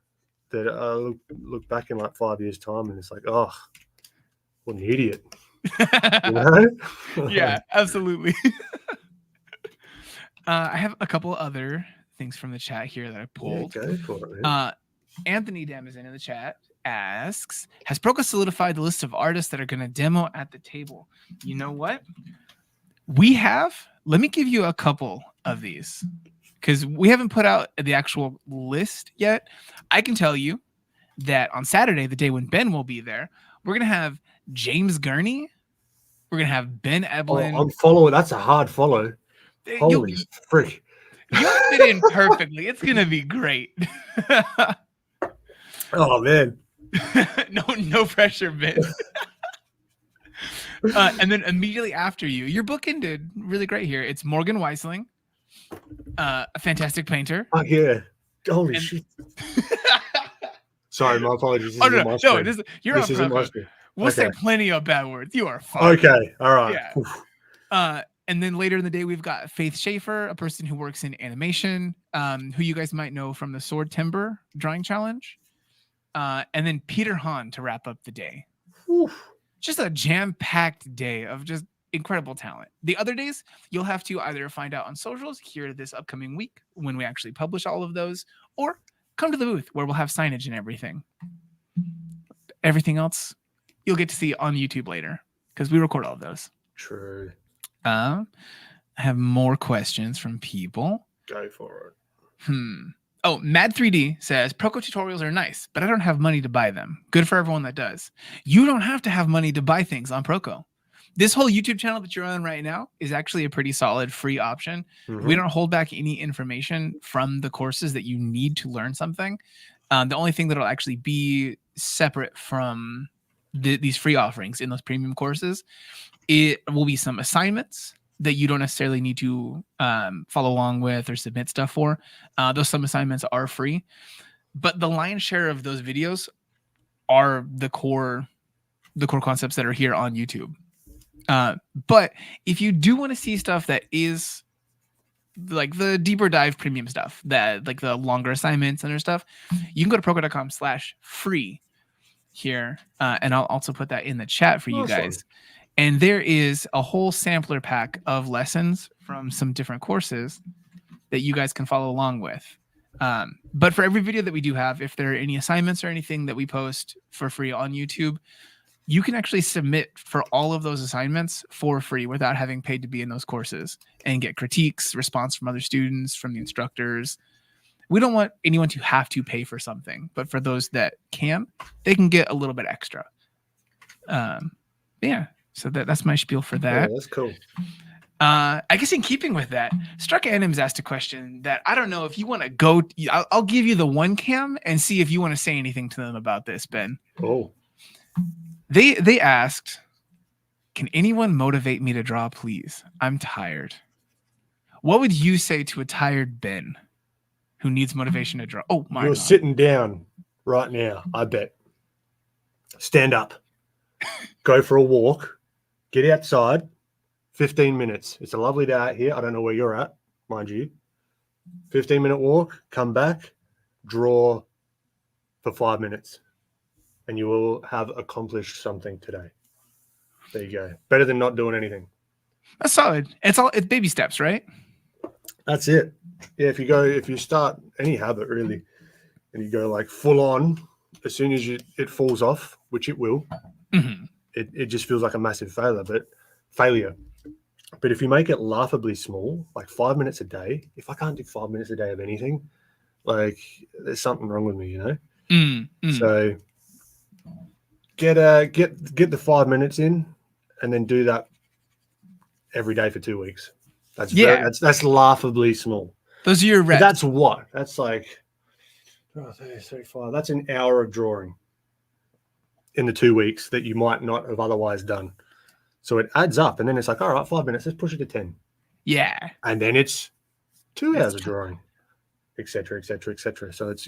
that I look back in like 5 years' time, and it's like, oh, what an idiot. You know? Yeah, absolutely. I have a couple other things from the chat here that I pulled. Yeah, go for it, man. Anthony Damazin in the chat asks, has Proko solidified the list of artists that are going to demo at the table? You know what? We have. Let me give you a couple of these, because we haven't put out the actual list yet. I can tell you that on Saturday, the day when Ben will be there, we're going to have James Gurney. We're going to have Ben Eblen. I'm following. That's a hard follow. Holy frick. You'll fit in perfectly. It's going to be great. Oh, man. No pressure, Ben. And then immediately after you, your book ended really great here. It's Morgan Weisling, a fantastic painter. Oh, yeah. Holy shit. Sorry, my apologies. You're on Proko. We'll say plenty of bad words. You are fine. Okay. All right. Yeah. And then later in the day, we've got Faith Schaefer, a person who works in animation, who you guys might know from the Sword Timber drawing challenge. And then Peter Hahn to wrap up the day. Oof. Just a jam-packed day of just incredible talent. The other days, you'll have to either find out on socials here this upcoming week when we actually publish all of those, or come to the booth where we'll have signage and everything. Everything else, you'll get to see on YouTube later, because we record all of those. True. I have more questions from people. Go for it. Oh, Mad3D says, Proko tutorials are nice, but I don't have money to buy them. Good for everyone that does. You don't have to have money to buy things on Proko. This whole YouTube channel that you're on right now is actually a pretty solid free option. Mm-hmm. We don't hold back any information from the courses that you need to learn something. The only thing that'll actually be separate from these free offerings in those premium courses, it will be some assignments that you don't necessarily need to follow along with or submit stuff for. Those some assignments are free, but the lion's share of those videos are the core concepts that are here on YouTube. But if you do want to see stuff that is like the deeper dive premium stuff, that like the longer assignments and other stuff, you can go to proko.com/free here. And I'll also put that in the chat for you guys. And there is a whole sampler pack of lessons from some different courses that you guys can follow along with. But for every video that we do have, if there are any assignments or anything that we post for free on YouTube, you can actually submit for all of those assignments for free without having paid to be in those courses and get critiques, response from other students, from the instructors. We don't want anyone to have to pay for something, but for those that can, they can get a little bit extra. Yeah. So that's my spiel for that. Yeah, that's cool. I guess in keeping with that, Struck Anims asked a question that I don't know if you want to go. I'll give you the one cam and see if you want to say anything to them about this, Ben. Oh. They asked, Can anyone motivate me to draw, please? I'm tired. What would you say to a tired Ben who needs motivation to draw? Oh my You're God. sitting down right now, I bet. Stand up. Go for a walk. Get outside. 15 minutes. It's a lovely day out here. I don't know where you're at, mind you. 15-minute walk. Come back. Draw for 5 minutes. And you will have accomplished something today. There you go. Better than not doing anything. That's solid. It's baby steps, right? That's it. Yeah, if you start any habit really, and you go like full on, as soon as it falls off, which it will, it just feels like a massive failure. But if you make it laughably small, like 5 minutes a day, if I can't do 5 minutes a day of anything, like there's something wrong with me, you know? So get the 5 minutes in, and then do that every day for 2 weeks. That's laughably small. Those are your reps. But that's like 35. That's an hour of drawing in the 2 weeks that you might not have otherwise done. So it adds up, and then it's like, all right, 5 minutes, let's push it to 10. Yeah. And then it's 2 hours of drawing, etc., etc., etc. So it's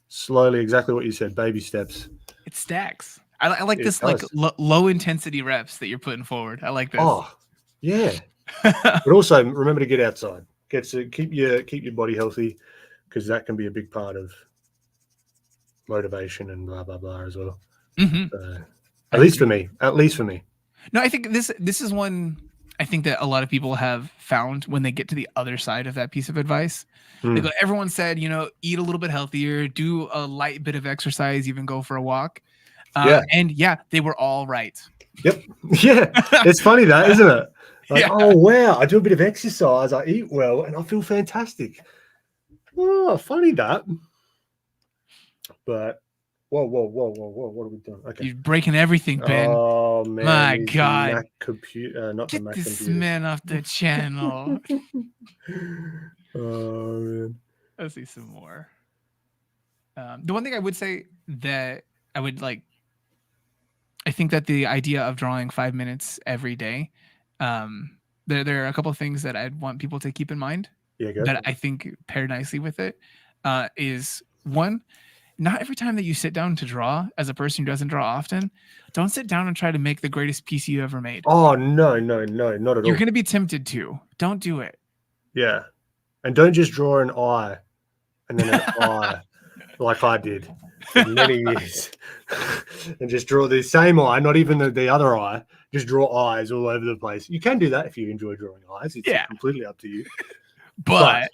slowly, exactly what you said, baby steps. It stacks. I like this like low intensity reps that you're putting forward. I like this. Oh, yeah. But also remember to get outside. Keep your body healthy, because that can be a big part of motivation and blah blah blah as well. At least for me. No, I think this is one I think that a lot of people have found when they get to the other side of that piece of advice. They go, everyone said, eat a little bit healthier, do a light bit of exercise, even go for a walk. And they were all right. Yep. Yeah. It's funny that, isn't it? Like, oh wow, I do a bit of exercise, I eat well, and I feel fantastic. Oh, funny that. But whoa, what are we doing? Okay. You're breaking everything, Ben. Oh man. My God. Mac computer, not Get the Mac this computer. man off the channel. Oh man. Let's see some more. The one thing I would say that I would like, I think that the idea of drawing 5 minutes every day, there are a couple of things that I'd want people to keep in mind that I think pair nicely with it. Is one, not every time that you sit down to draw, as a person who doesn't draw often, don't sit down and try to make the greatest piece you ever made. Oh no, not at all. You're going to be tempted to. Don't do it. Yeah. And don't just draw an eye and then an eye like I did for many years. And just draw the same eye, not even the other eye. Just draw eyes all over the place. You can do that if you enjoy drawing eyes. It's completely up to you. But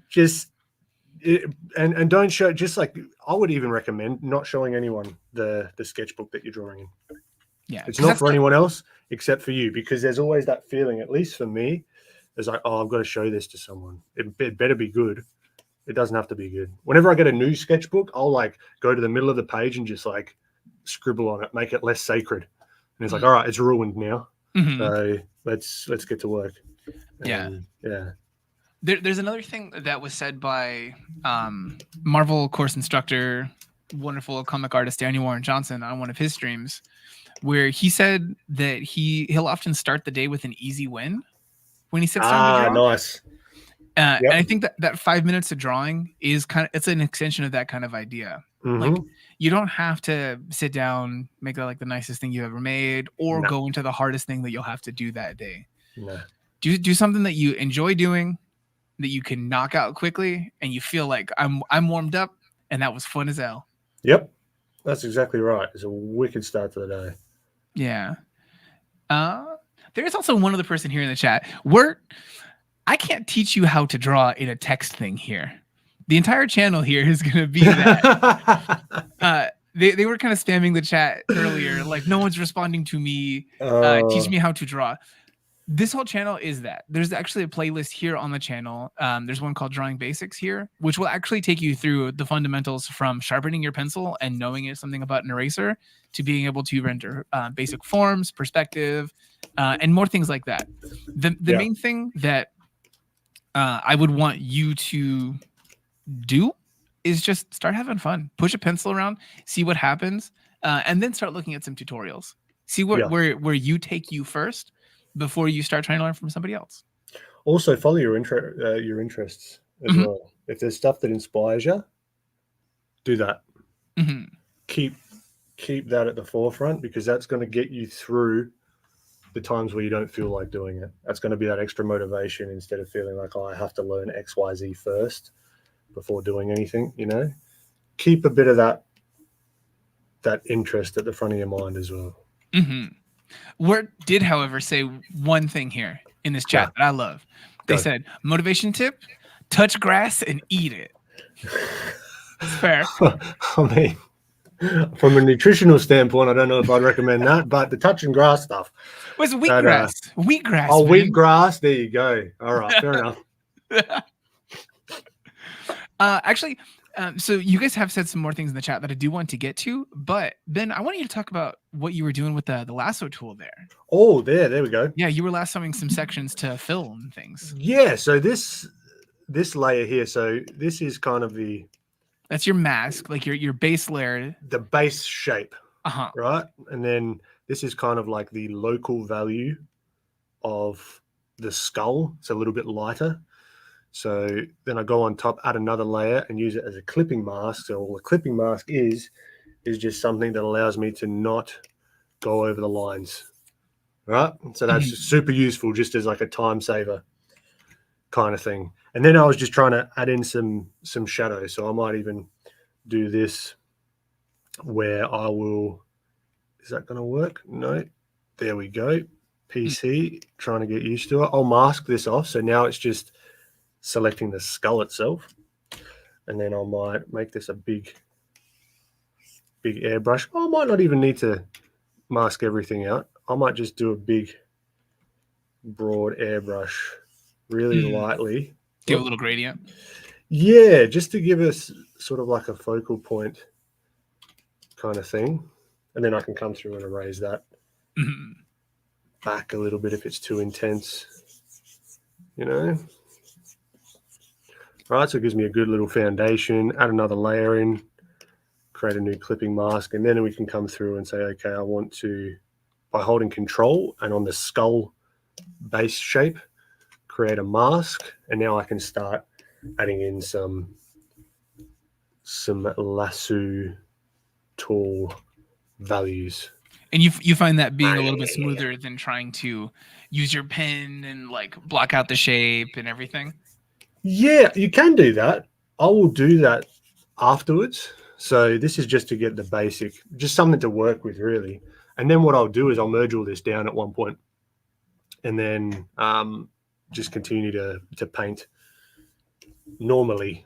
just and don't show, just like I would even recommend not showing anyone the sketchbook that you're drawing in. Yeah. It's not for anyone else except for you, because there's always that feeling, at least for me, there's like, oh, I've got to show this to someone. It better be good. It doesn't have to be good. Whenever I get a new sketchbook, I'll like go to the middle of the page and just like scribble on it, make it less sacred. And it's like, all right, it's ruined now. So let's get to work. Yeah. Yeah. There's another thing that was said by Marvel course instructor, wonderful comic artist Daniel Warren Johnson on one of his streams, where he said that he'll often start the day with an easy win when he sits down to draw. Nice. And I think that 5 minutes of drawing is it's an extension of that kind of idea. Like, you don't have to sit down, make that like the nicest thing you ever made, or go into the hardest thing that you'll have to do that day. No. Do something that you enjoy doing, that you can knock out quickly, and you feel like I'm warmed up, and that was fun as hell. Yep, that's exactly right. It's a wicked start to the day. Yeah. There is also one other person here in the chat. I can't teach you how to draw in a text thing here. The entire channel here is going to be that. They were kind of spamming the chat earlier, like no one's responding to me. Teach me how to draw. This whole channel is that. There's actually a playlist here on the channel. There's one called Drawing Basics here, which will actually take you through the fundamentals from sharpening your pencil and knowing something about an eraser to being able to render basic forms, perspective, and more things like that. The main thing that I would want you to do is just start having fun. Push a pencil around, see what happens, and then start looking at some tutorials. See where you take you first before you start trying to learn from somebody else. Also, follow your interests as well. If there's stuff that inspires you, do that. Keep that at the forefront, because that's going to get you through the times where you don't feel like doing it. That's going to be that extra motivation, instead of feeling like, oh, I have to learn XYZ first before doing anything. Keep a bit of that interest at the front of your mind as well. Word did, however, say one thing here in this chat that I love. They said, motivation tip, touch grass and eat it. It's fair. I mean, from a nutritional standpoint, I don't know if I'd recommend that, but the touching grass stuff. Was wheatgrass. Wheatgrass. Oh, wheatgrass. There you go. All right, fair enough. Actually, so you guys have said some more things in the chat that I do want to get to, but Ben, I want you to talk about what you were doing with the lasso tool there. Oh, there we go. Yeah, you were lassoing some sections to fill and things. Yeah, so this layer here, so this is kind of that's your mask, like your base layer, the base shape, uh-huh, right? And then this is kind of like the local value of the skull. It's a little bit lighter. So then I go on top, add another layer, and use it as a clipping mask. So all a clipping mask is just something that allows me to not go over the lines, right? So that's super useful, just as like a time saver kind of thing. And then I was just trying to add in some shadow. So I might even do this where I will, is that going to work? No. There we go. PC, trying to get used to it. I'll mask this off. So now it's just selecting the skull itself. And then I might make this a big airbrush. I might not even need to mask everything out. I might just do a big broad airbrush really lightly. Give a little gradient. Yeah, just to give us sort of like a focal point kind of thing. And then I can come through and erase that back a little bit if it's too intense, All right, so it gives me a good little foundation. Add another layer in, create a new clipping mask, and then we can come through and say, okay, I want to, by holding Control and on the skull base shape, create a mask, and now I can start adding in some lasso tool values. And you find that being a little bit smoother than trying to use your pen and like block out the shape and everything? Yeah, you can do that. I will do that afterwards. So this is just to get the basic, just something to work with really. And then what I'll do is I'll merge all this down at one point, and then just continue to paint normally,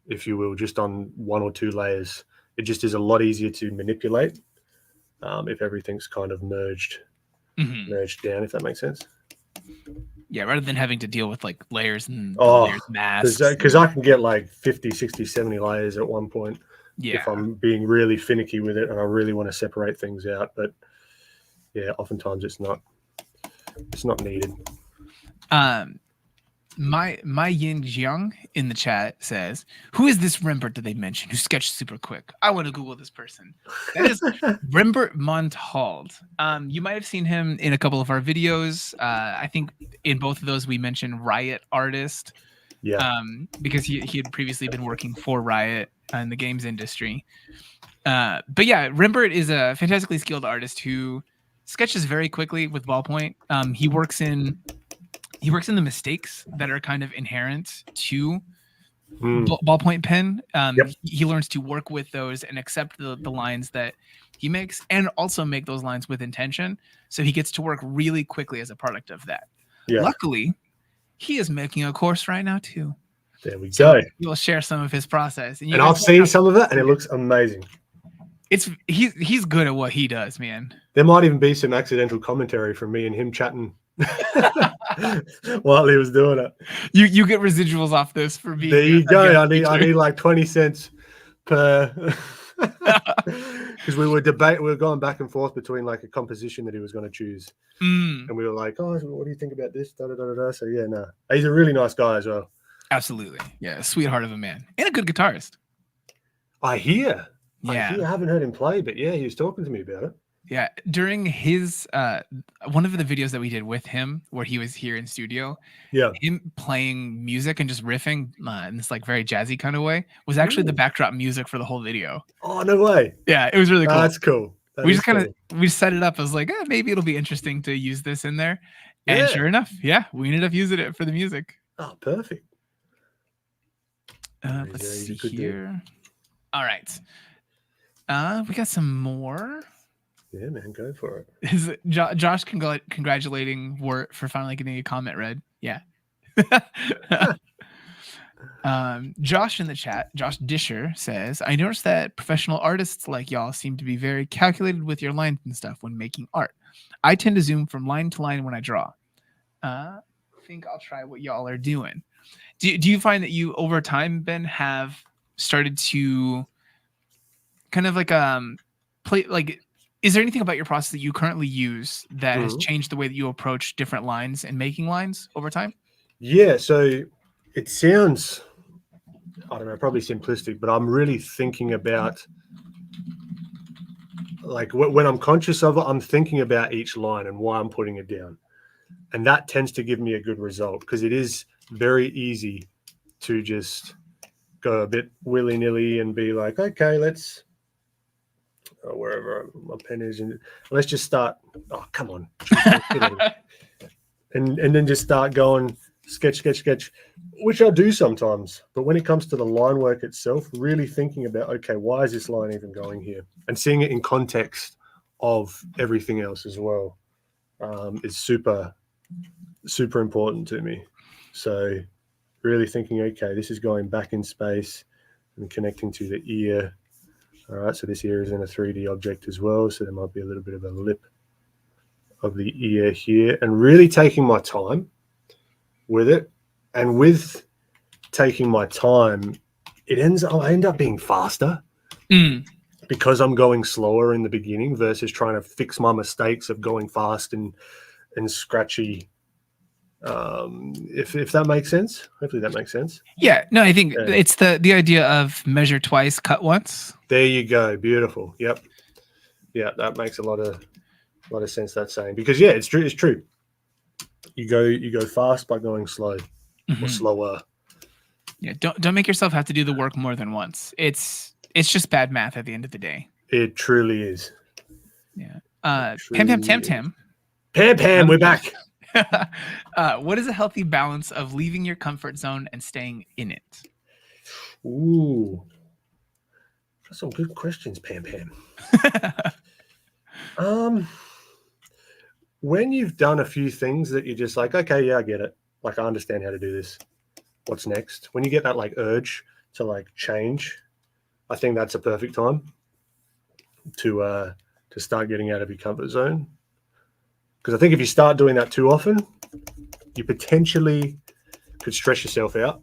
if you will, just on one or two layers. It just is a lot easier to manipulate if everything's kind of merged down, if that makes sense. Yeah, rather than having to deal with like layers and layers masks. Because I can get like 50, 60, 70 layers at one point if I'm being really finicky with it and I really want to separate things out. But yeah, oftentimes it's not needed. My Yin Jiang in the chat says, who is this Rembert that they mentioned who sketched super quick? I want to Google this person. That is Rembert Monthald. You might have seen him in a couple of our videos. I think in both of those we mentioned Riot Artist. Yeah. Because he had previously been working for Riot in the games industry. But yeah, Rembert is a fantastically skilled artist who sketches very quickly with ballpoint. He works in the mistakes that are kind of inherent to ballpoint pen. He learns to work with those and accept the lines that he makes, and also make those lines with intention. So he gets to work really quickly as a product of that. Yeah. Luckily, he is making a course right now too. There we go. We'll share some of his process. And I've seen some of it, and it looks amazing. He's good at what he does, man. There might even be some accidental commentary from me and him chatting while he was doing it. You get residuals off this for being. There you go. I need like 20 cents per. Because we were going back and forth between like a composition that he was going to choose, and we were like, "Oh, what do you think about this?" Da, da, da, da. So yeah, no, he's a really nice guy as well. Absolutely, yeah, sweetheart of a man and a good guitarist. I hear. Yeah, I haven't heard him play, but yeah, he was talking to me about it. Yeah, during his one of the videos that we did with him, where he was here in studio, Yeah. him playing music and just riffing in this like very jazzy kind of way was actually the Ooh. backdrop music for the whole video. Oh, no way. Yeah, it was really cool. That's cool. That We is just kind of cool. we set it up as like, maybe it'll be interesting to use this in there, and Yeah. sure enough, yeah, we ended up using it for the music. Oh, perfect. Let's see here. All right, we got some more. Yeah, man, go for it. Is it Josh congratulating Wart for finally getting a comment read? Yeah. Josh in the chat, Josh Disher says, I noticed that professional artists like y'all seem to be very calculated with your lines and stuff when making art. I tend to zoom from line to line when I draw. I think I'll try what y'all are doing. Do you find that you over time, Ben, have started to kind of like play like, is there anything about your process that you currently use that has changed the way that you approach different lines and making lines over time? Yeah, so it sounds, I don't know, probably simplistic, but I'm really thinking about, like, when I'm conscious of it, I'm thinking about each line and why I'm putting it down. And that tends to give me a good result, because it is very easy to just go a bit willy-nilly and be like, okay, let's, wherever my pen is, and let's just start. Oh, come on. and then just start going sketch, which I do sometimes. But when it comes to the line work itself, really thinking about, okay, why is this line even going here? And seeing it in context of everything else as well is super, super important to me. So really thinking, okay, this is going back in space and connecting to the ear. All right, so this ear is in a 3D object as well, so there might be a little bit of a lip of the ear here, and really taking my time with it. And with taking my time, I end up being faster because I'm going slower in the beginning versus trying to fix my mistakes of going fast and scratchy. If that makes sense. Hopefully that makes sense. Yeah, no, I think it's the idea of measure twice, cut once. There you go. Beautiful. Yep. Yeah, that makes a lot of sense, that saying, because yeah, it's true. You go fast by going slow or slower. Yeah, don't make yourself have to do the work more than once. It's just bad math at the end of the day. It truly is. Yeah. Pam, we're back. What is a healthy balance of leaving your comfort zone and staying in it? Ooh, that's some good questions, Pam. When you've done a few things that you're just like, okay, yeah, I get it. Like, I understand how to do this. What's next? When you get that like urge to like change, I think that's a perfect time to start getting out of your comfort zone. Because I think if you start doing that too often, you potentially could stress yourself out.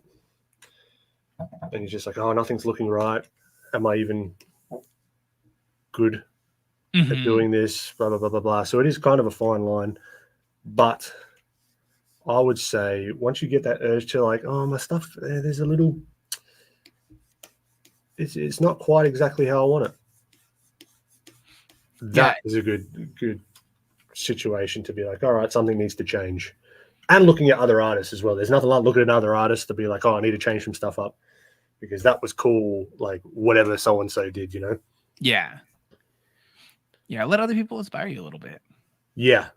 And you're just like, oh, nothing's looking right. Am I even good at doing this? Blah, blah, blah, blah, blah. So it is kind of a fine line. But I would say once you get that urge to like, oh, my stuff, there's a little, it's not quite exactly how I want it. That is a good situation to be like, all right, something needs to change. And looking at other artists as well. There's nothing like looking at other artists to be like, oh, I need to change some stuff up because that was cool, like whatever so-and-so did, you know? Yeah. Yeah, let other people inspire you a little bit. Yeah.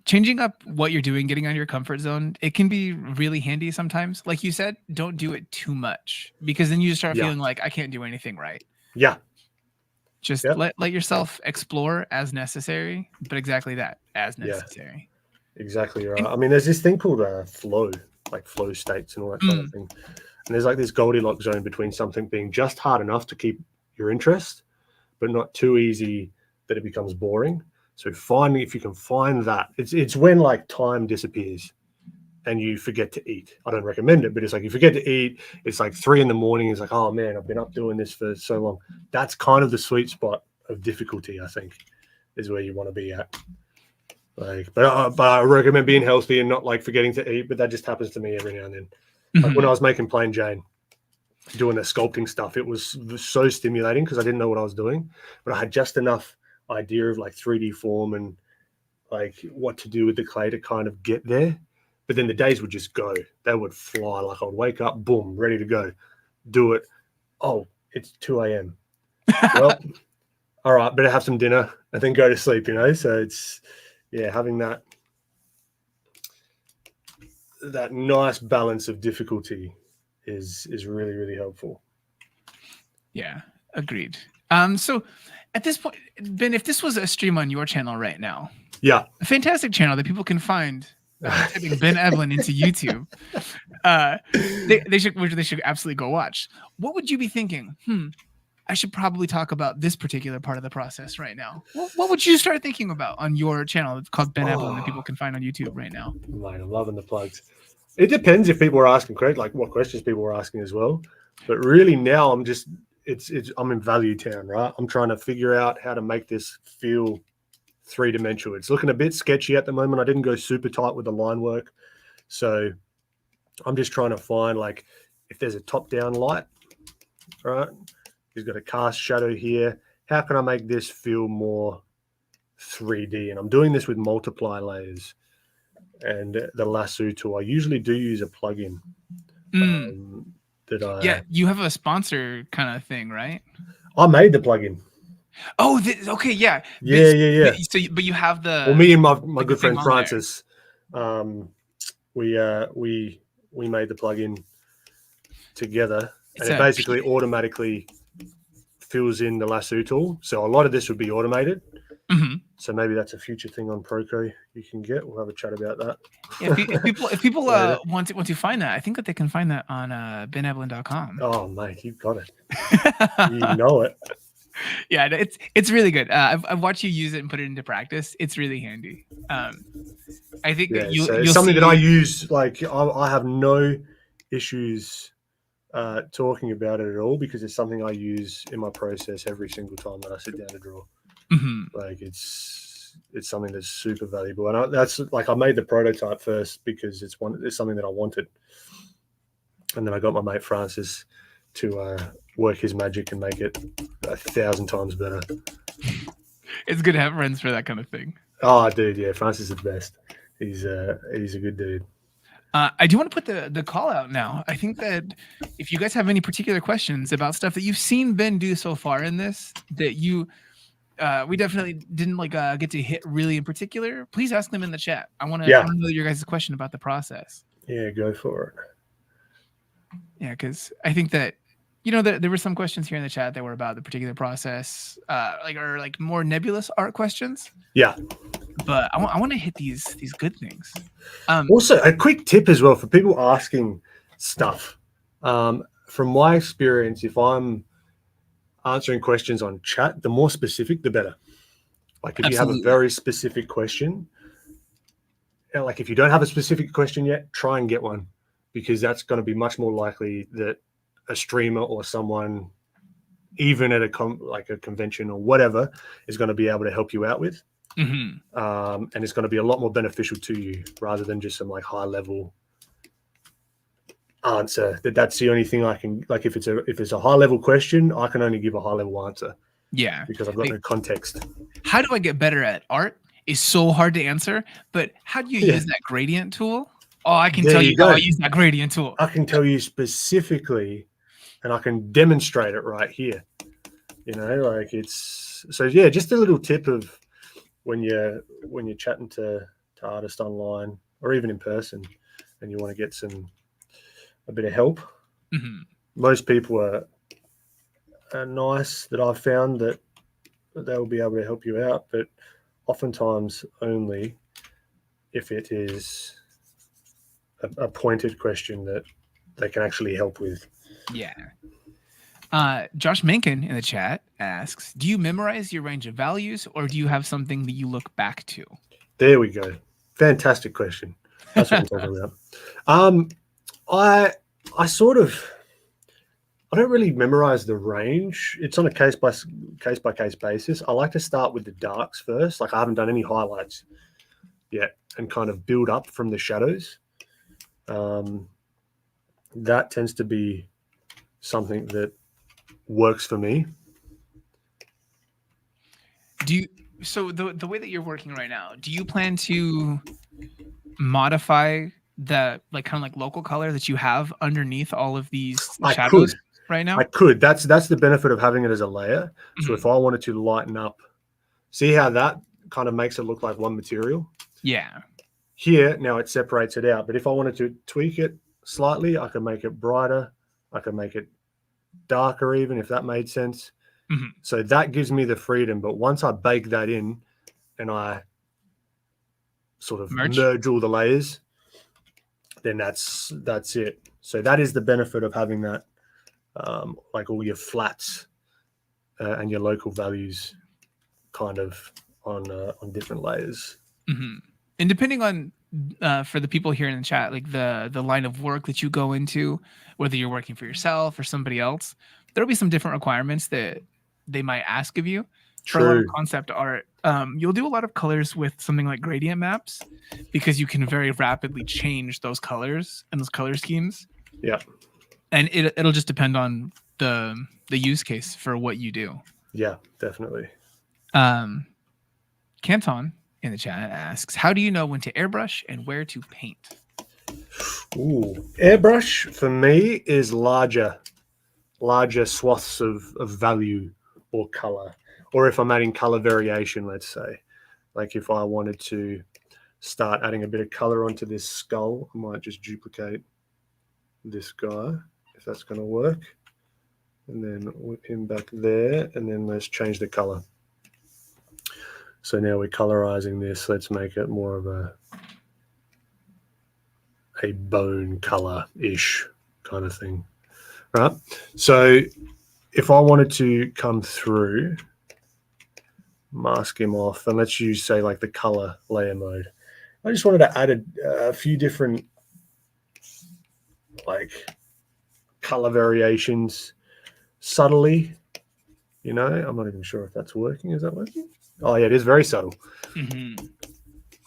Changing up what you're doing, getting out of your comfort zone, it can be really handy sometimes. Like you said, don't do it too much because then you just start feeling like I can't do anything right. Yeah. Just let yourself explore as necessary, but exactly that, as necessary. Yeah, exactly right. I mean, there's this thing called flow, like flow states and all that kind of thing. And there's like this Goldilocks zone between something being just hard enough to keep your interest, but not too easy that it becomes boring. So if you can find that, it's when like time disappears and you forget to eat. I don't recommend it, but it's like you forget to eat. It's like 3 a.m. It's like, oh man, I've been up doing this for so long. That's kind of the sweet spot of difficulty, I think, is where you want to be at. Like, but I recommend being healthy and not like forgetting to eat. But that just happens to me every now and then. Like when I was making Plain Jane, doing the sculpting stuff, it was so stimulating because I didn't know what I was doing, but I had just enough idea of like 3D form and like what to do with the clay to kind of get there. But then the days would just go. They would fly. Like I would wake up, boom, ready to go. Do it. Oh, it's 2 a.m. Well, all right, better have some dinner and then go to sleep, So it's, yeah, having that nice balance of difficulty is really, really helpful. Yeah, agreed. So at this point, Ben, if this was a stream on your channel right now, yeah, a fantastic channel that people can find typing Ben Eblen into YouTube, they should absolutely go watch. What would you be thinking? I should probably talk about this particular part of the process right now. What would you start thinking about on your channel called Ben Eblen that people can find on YouTube right now? Mate, I'm loving the plugs. It depends if people are asking like what questions people are asking as well. But really now I'm just I'm in Value Town, right? I'm trying to figure out how to make this feel three-dimensional. It's looking a bit sketchy at the moment. I didn't go super tight with the line work. So I'm just trying to find like if there's a top-down light, right? He's got a cast shadow here. How can I make this feel more 3D? And I'm doing this with multiply layers and the lasso tool. I usually do use a plugin that yeah, you have a sponsor kind of thing, right? I made the plugin. Oh, okay, yeah. Yeah. So, but you have the. Well, me and my good friend Francis, we made the plugin together, and it basically automatically fills in the lasso tool. So a lot of this would be automated. Mm-hmm. So maybe that's a future thing on Proko you can get. We'll have a chat about that. Yeah, if people want to find that, I think that they can find that on beneblen.com. Oh, mate, you've got it. You know it. Yeah, it's really good. I've watched you use it and put it into practice. It's really handy. I think that it's something that I use. Like I have no issues talking about it at all because it's something I use in my process every single time that I sit down to draw. Mm-hmm. Like it's something that's super valuable, and that's like I made the prototype first because it's something that I wanted, and then I got my mate Francis to work his magic and make it 1,000 times better. It's good to have friends for that kind of thing. Oh, dude, yeah, Francis is the best. He's a good dude. I do want to put the call out now. I think that if you guys have any particular questions about stuff that you've seen Ben do so far in this, that you we definitely didn't get to hit really in particular, please ask them in the chat. I want to know your guys' question about the process. Yeah, go for it. Yeah, because I think that there were some questions here in the chat that were about the particular process, or more nebulous art questions. Yeah, but I want to hit these good things. Also, a quick tip as well for people asking stuff. From my experience, if I'm answering questions on chat, the more specific, the better. Like if you have a very specific question, like if you don't have a specific question yet, try and get one, because that's going to be much more likely that a streamer or someone, even at a convention or whatever, is going to be able to help you out with. Mm-hmm. And it's going to be a lot more beneficial to you rather than just some high level answer. That's the only thing I can, if it's a high level question, I can only give a high level answer. Yeah, because I've got no context. How do I get better at art is so hard to answer, but how do you use that gradient tool? Oh, I can tell you how I use that gradient tool. I can tell you specifically, and I can demonstrate it right here. Just a little tip of when you're chatting to artists online or even in person, and you want to get a bit of help. Mm-hmm. Most people are nice that I've found that they'll be able to help you out, but oftentimes only if it is a pointed question that they can actually help with. Yeah. Josh Mencken in the chat asks, do you memorize your range of values, or do you have something that you look back to? There we go. Fantastic question. That's what I'm talking about. I don't really memorize the range. It's on a case by case basis. I like to start with the darks first. I haven't done any highlights yet, and kind of build up from the shadows. That tends to be something that works for me. So the way that you're working right now, do you plan to modify the like kind of like local color that you have underneath all of these I shadows could. right I now? could. That's the benefit of having it as a layer. So Mhm. if I wanted to lighten up, see how that kind of makes it look like one material? Yeah. Here, now it separates it out. But if I wanted to tweak it slightly, I can make it brighter. I can make it darker even, if that made sense. Mhm. So that gives me the freedom. But once I bake that in and I sort of Merch? merge all the layers, then that's it. So that is the benefit of having that, like all your flats and your local values kind of on different layers. Mhm. And depending on for the people here in the chat, like the line of work that you go into, whether you're working for yourself or somebody else, there'll be some different requirements that they might ask of you. For a lot of True. concept art, you'll do a lot of colors with something like gradient maps because you can very rapidly change those colors and those color schemes. Yeah. And it'll just depend on the use case for what you do. Yeah, definitely. Um, Canton in the chat asks, "How do you know when to airbrush and where to paint?" Ooh, airbrush for me is larger swaths of value or color, or if I'm adding color variation, let's say, like if I wanted to start adding a bit of color onto this skull, I might just duplicate this guy, if that's going to work, and then whip him back there, and then let's change the color. So now we're colorizing this. Let's make it more of a bone color-ish kind of thing, right? So if I wanted to come through, mask him off, and let's use, say, like the color layer mode. I just wanted to add a few different like color variations subtly. You know, I'm not even sure if that's working. Is that working? Oh yeah, it is very subtle. Mm-hmm.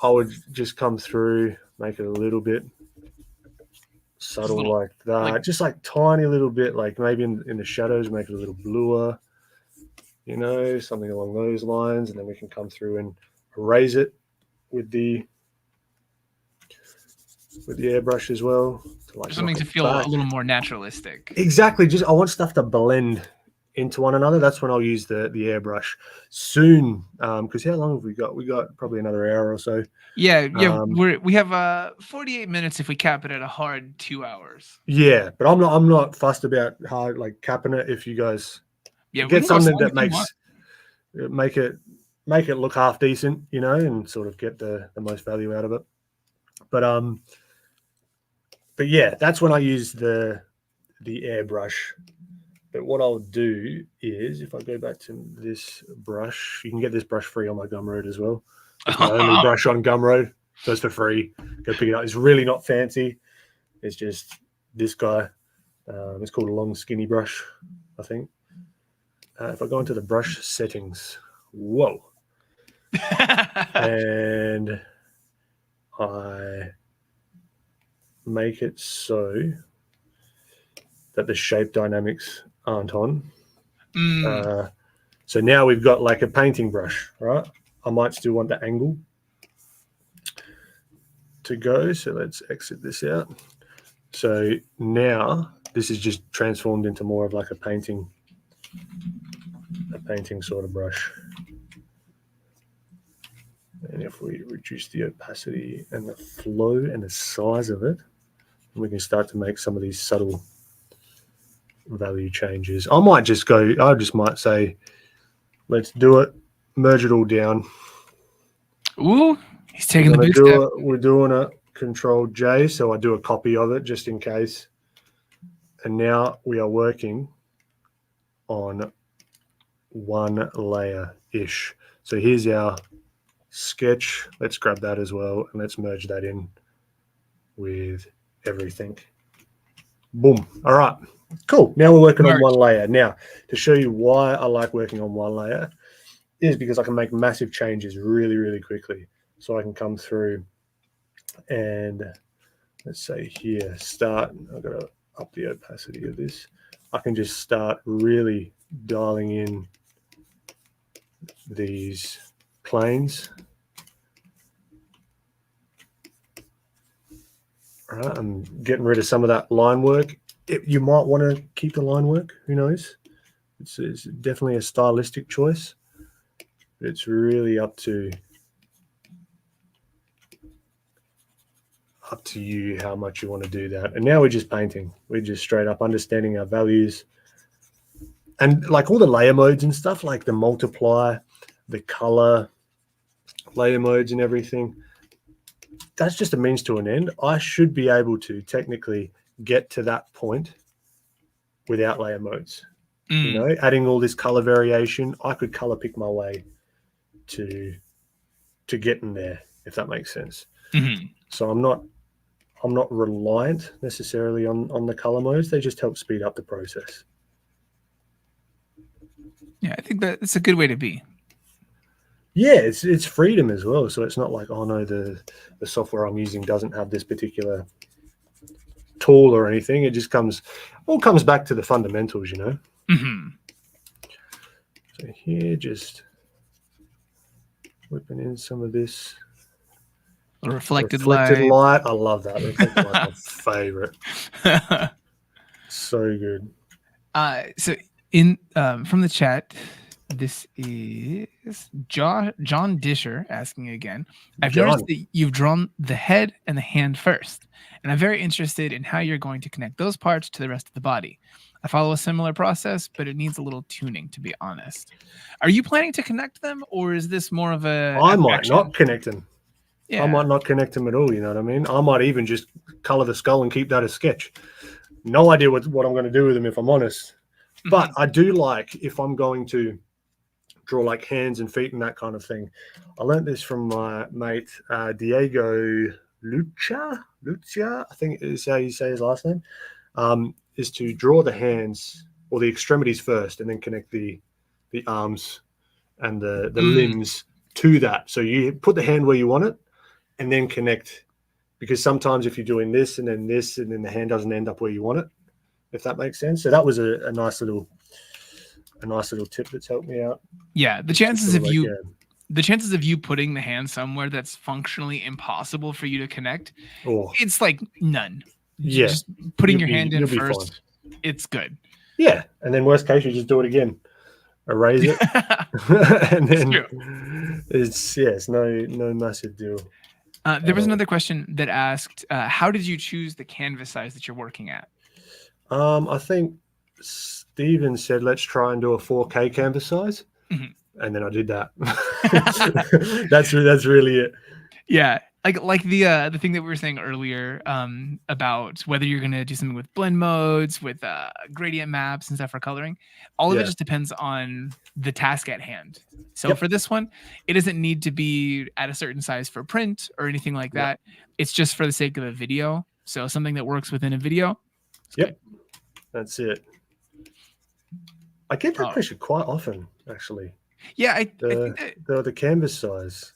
I would just come through, make it a little bit subtle Little, like that, like, just like tiny little bit, like maybe in the shadows, make it a little bluer, you know, something along those lines, and then we can come through and erase it with the airbrush as well to like something knock to it feel back. a little more naturalistic. Exactly. Just I want stuff to blend into one another. That's when I'll use the airbrush soon. Because how long have we got? We got probably another hour or so. Yeah, we have 48 minutes if we cap it at a hard 2 hours. Yeah, but I'm not fussed about hard like capping it. If you guys Yeah, we get can go as something long as that you want. make it look half decent, you know, and sort of get the most value out of it. But yeah, that's when I use the airbrush. But what I'll do is, if I go back to this brush, you can get this brush free on my Gumroad as well. It's my only brush on Gumroad, so it's for free. Go pick it up. It's really not fancy. It's just this guy. It's called a long skinny brush, I think. If I go into the brush settings, whoa, and I make it so that the shape dynamics aren't on. So now we've got like a painting brush, right? I might still want the angle to go. So let's exit this out. So now this is just transformed into more of like a painting sort of brush. And if we reduce the opacity and the flow and the size of it, we can start to make some of these subtle value changes. I just might say, let's do it, merge it all down. Ooh, he's taking the big step. We're doing it, Control J, so I do a copy of it just in case. And now we are working on one layer-ish. So here's our sketch. Let's grab that as well, and let's merge that in with everything. Boom. All right. Cool. Now we're working on one layer. Now, to show you why I like working on one layer is because I can make massive changes really, really quickly. So I can come through and let's say here, start. I've got to up the opacity of this. I can just start really dialing in these planes. All right, I'm getting rid of some of that line work. You might want to keep the line work. Who knows? It's definitely a stylistic choice. It's really up to you how much you want to do that. And now we're just painting. We're just straight up understanding our values. And like all the layer modes and stuff, like the multiply, the color, layer modes and everything, that's just a means to an end. I should be able to technically get to that point without layer modes. You know, adding all this color variation, I could color pick my way to getting there, if that makes sense. So I'm not reliant necessarily on the color modes. They just help speed up the process. Yeah, I think that it's a good way to be. Yeah, it's freedom as well. So it's not like, oh no, the software I'm using doesn't have this particular tool or anything. It just comes back to the fundamentals, you know. So here, just whipping in some of this reflected light. I love that. Reflected light's my favorite. So good. So in from the chat, this is John Disher asking again. I've noticed that you've drawn the head and the hand first, and I'm very interested in how you're going to connect those parts to the rest of the body. I follow a similar process, but it needs a little tuning, to be honest. Are you planning to connect them, or is this more of a... I might not connect them. Yeah. I might not connect them at all, you know what I mean? I might even just color the skull and keep that as sketch. No idea what I'm going to do with them, if I'm honest. But I do like, if I'm going to draw like hands and feet and that kind of thing. I learned this from my mate, Diego Lucia, I think is how you say his last name, is to draw the hands or the extremities first and then connect the arms and the limbs to that. So you put the hand where you want it and then connect, because sometimes if you're doing this and then the hand doesn't end up where you want it, if that makes sense. So that was a nice little tip that's helped me out. Yeah, the chances of you putting the hand somewhere that's functionally impossible for you to connect, it's like none. Yeah, just putting your hand in first, it's good. Yeah, and then worst case, you just do it again, erase it, and then it's no massive deal. There was another question that asked, how did you choose the canvas size that you're working at? I think Steven said, let's try and do a 4K canvas size. And then I did that. that's really it. Yeah. Like the thing that we were saying earlier about whether you're going to do something with blend modes, with gradient maps and stuff for coloring. All of it just depends on the task at hand. So for this one, it doesn't need to be at a certain size for print or anything like that. It's just for the sake of a video. So something that works within a video. Good. That's it. I get that question quite often, actually. Yeah, I think that the canvas size.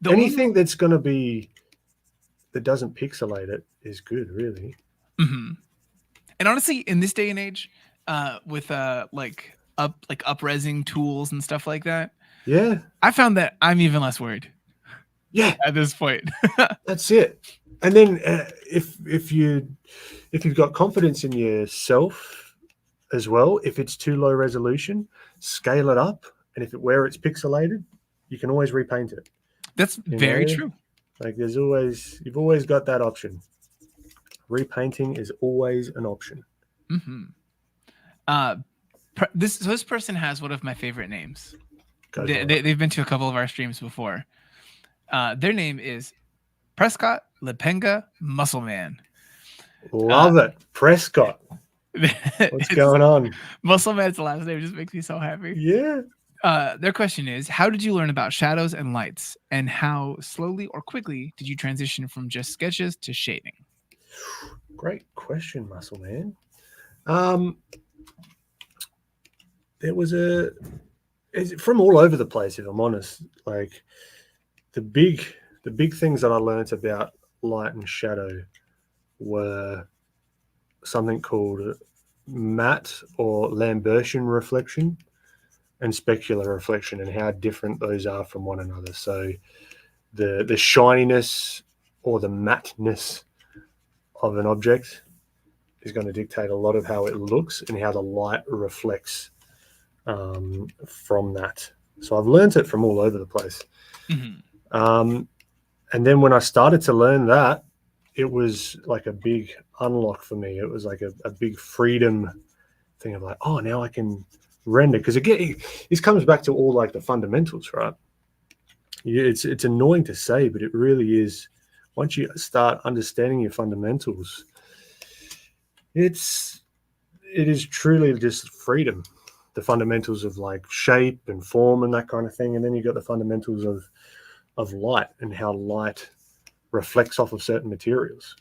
Anything that's going to be that doesn't pixelate it is good, really. And honestly, in this day and age, with up-resing tools and stuff like that, I found that I'm even less worried. Yeah, at this point. That's it. And then if you've got confidence in yourself as well, if it's too low resolution, scale it up. And where it's pixelated, you can always repaint it. That's very true. Like you've always got that option. Repainting is always an option. This person has one of my favorite names. They've been to a couple of our streams before. Their name is Prescott Lepenga Muscleman. Love it. Prescott. What's going on? Muscleman's the last name just makes me so happy. Yeah. Their question is, how did you learn about shadows and lights, and how slowly or quickly did you transition from just sketches to shading? Great question, Muscleman. There was it's from all over the place, if I'm honest. Like the big things that I learned about light and shadow were something called matte or Lambertian reflection, and specular reflection and how different those are from one another. So the shininess or the matteness of an object is going to dictate a lot of how it looks and how the light reflects from that. So I've learned it from all over the place. And then when I started to learn that, it was like a big unlock for me. It was like a big freedom thing of like, oh, now I can render. Because again, this comes back to all like the fundamentals, right? It's annoying to say, but it really is. Once you start understanding your fundamentals, it is truly just freedom. The fundamentals of like shape and form and that kind of thing. And then you got the fundamentals of light and how light reflects off of certain materials.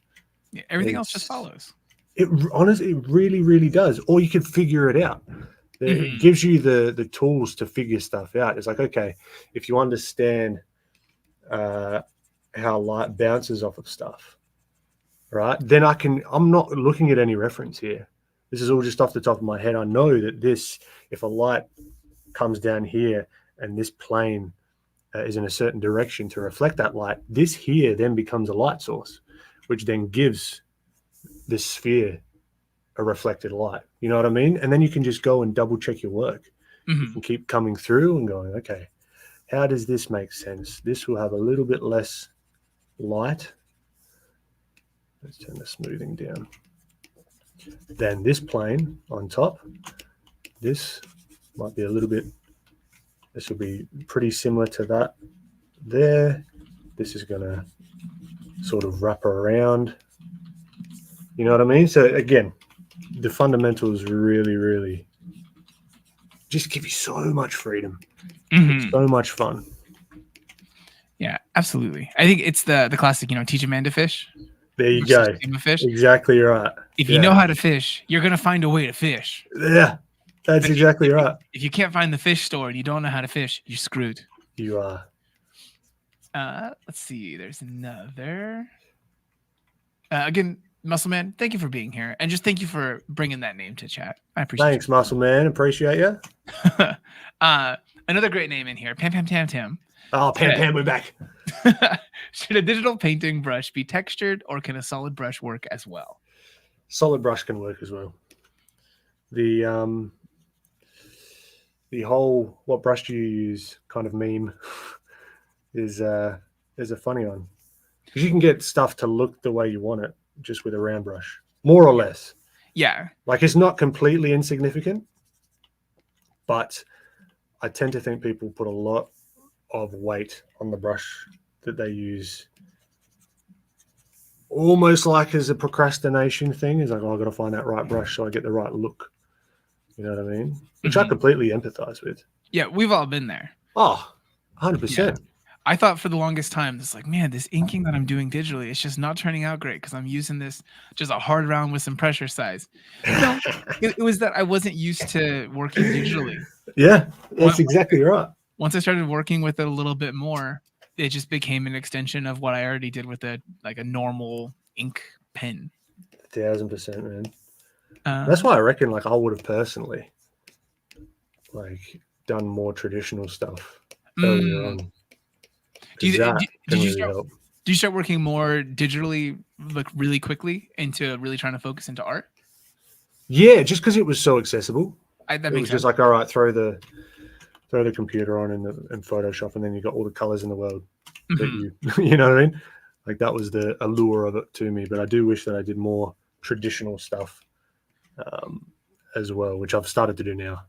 Yeah, everything else just follows. It honestly, it really, really does. Or you can figure it out. It gives you the tools to figure stuff out. It's like, okay, if you understand how light bounces off of stuff, right? Then I'm not looking at any reference here. This is all just off the top of my head. I know that if a light comes down here and this plane is in a certain direction to reflect that light, this here then becomes a light source, which then gives this sphere a reflected light. You know what I mean? And then you can just go and double check your work. You can keep coming through and going, okay, how does this make sense? This will have a little bit less light. Let's turn the smoothing down. Then this plane on top, this might be a little bit, this will be pretty similar to that there. This is going to sort of wrap around. You know what I mean? So again, the fundamentals really, really just give you so much freedom. It's so much fun. Yeah, absolutely. I think it's the classic, teach a man to fish. There you go. Fish. Exactly right. If you know how to fish, you're going to find a way to fish. Yeah, that's exactly right. If you can't find the fish store and you don't know how to fish, you're screwed. You are. Let's see. There's another. Again, Muscle Man, thank you for being here. And just thank you for bringing that name to chat. I appreciate it. Thanks, Muscle Man. Appreciate you. Another great name in here. Pam Pam Tam Tam. Oh, Pam Pam, we're back. Should a digital painting brush be textured or can a solid brush work as well? Solid brush can work as well. The whole what brush do you use kind of meme is a funny one. Because you can get stuff to look the way you want it just with a round brush, more or less. Yeah. Like it's not completely insignificant, but I tend to think people put a lot of weight on the brush that they use, almost like as a procrastination thing. Is like, oh, I've got to find that right brush so I get the right look. You know what I mean? Which I completely empathize with. Yeah, we've all been there. Oh, 100%. Yeah. I thought for the longest time, it's like, man, this inking that I'm doing digitally, it's just not turning out great because I'm using this just a hard round with some pressure size. No, it was that I wasn't used to working digitally. Yeah, that's exactly right. Once I started working with it a little bit more, it just became an extension of what I already did with a normal ink pen. 1000%, man. That's why I reckon like I would have personally like done more traditional stuff earlier on. Did you start working more digitally, like really quickly into really trying to focus into art? Yeah, just because it was so accessible. That it makes was sense. Just like, all right, throw the computer on in Photoshop, and then you got all the colors in the world. That you know what I mean? Like that was the allure of it to me. But I do wish that I did more traditional stuff as well, which I've started to do now.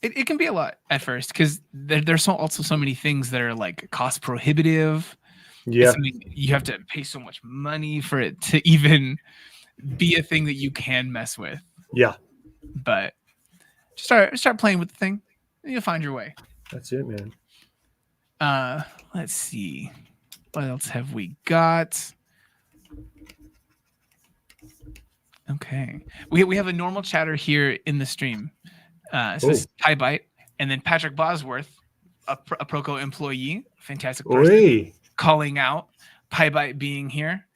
It can be a lot at first because there's also so many things that are like cost prohibitive. Yeah, you have to pay so much money for it to even be a thing that you can mess with. Yeah, but start playing with the thing, and you'll find your way. That's it, man. Let's see, what else have we got? Okay, we have a normal chatter here in the stream. So this is Ty Bite, and then Patrick Bosworth, a Proko employee, fantastic person, calling out Pie Bite being here.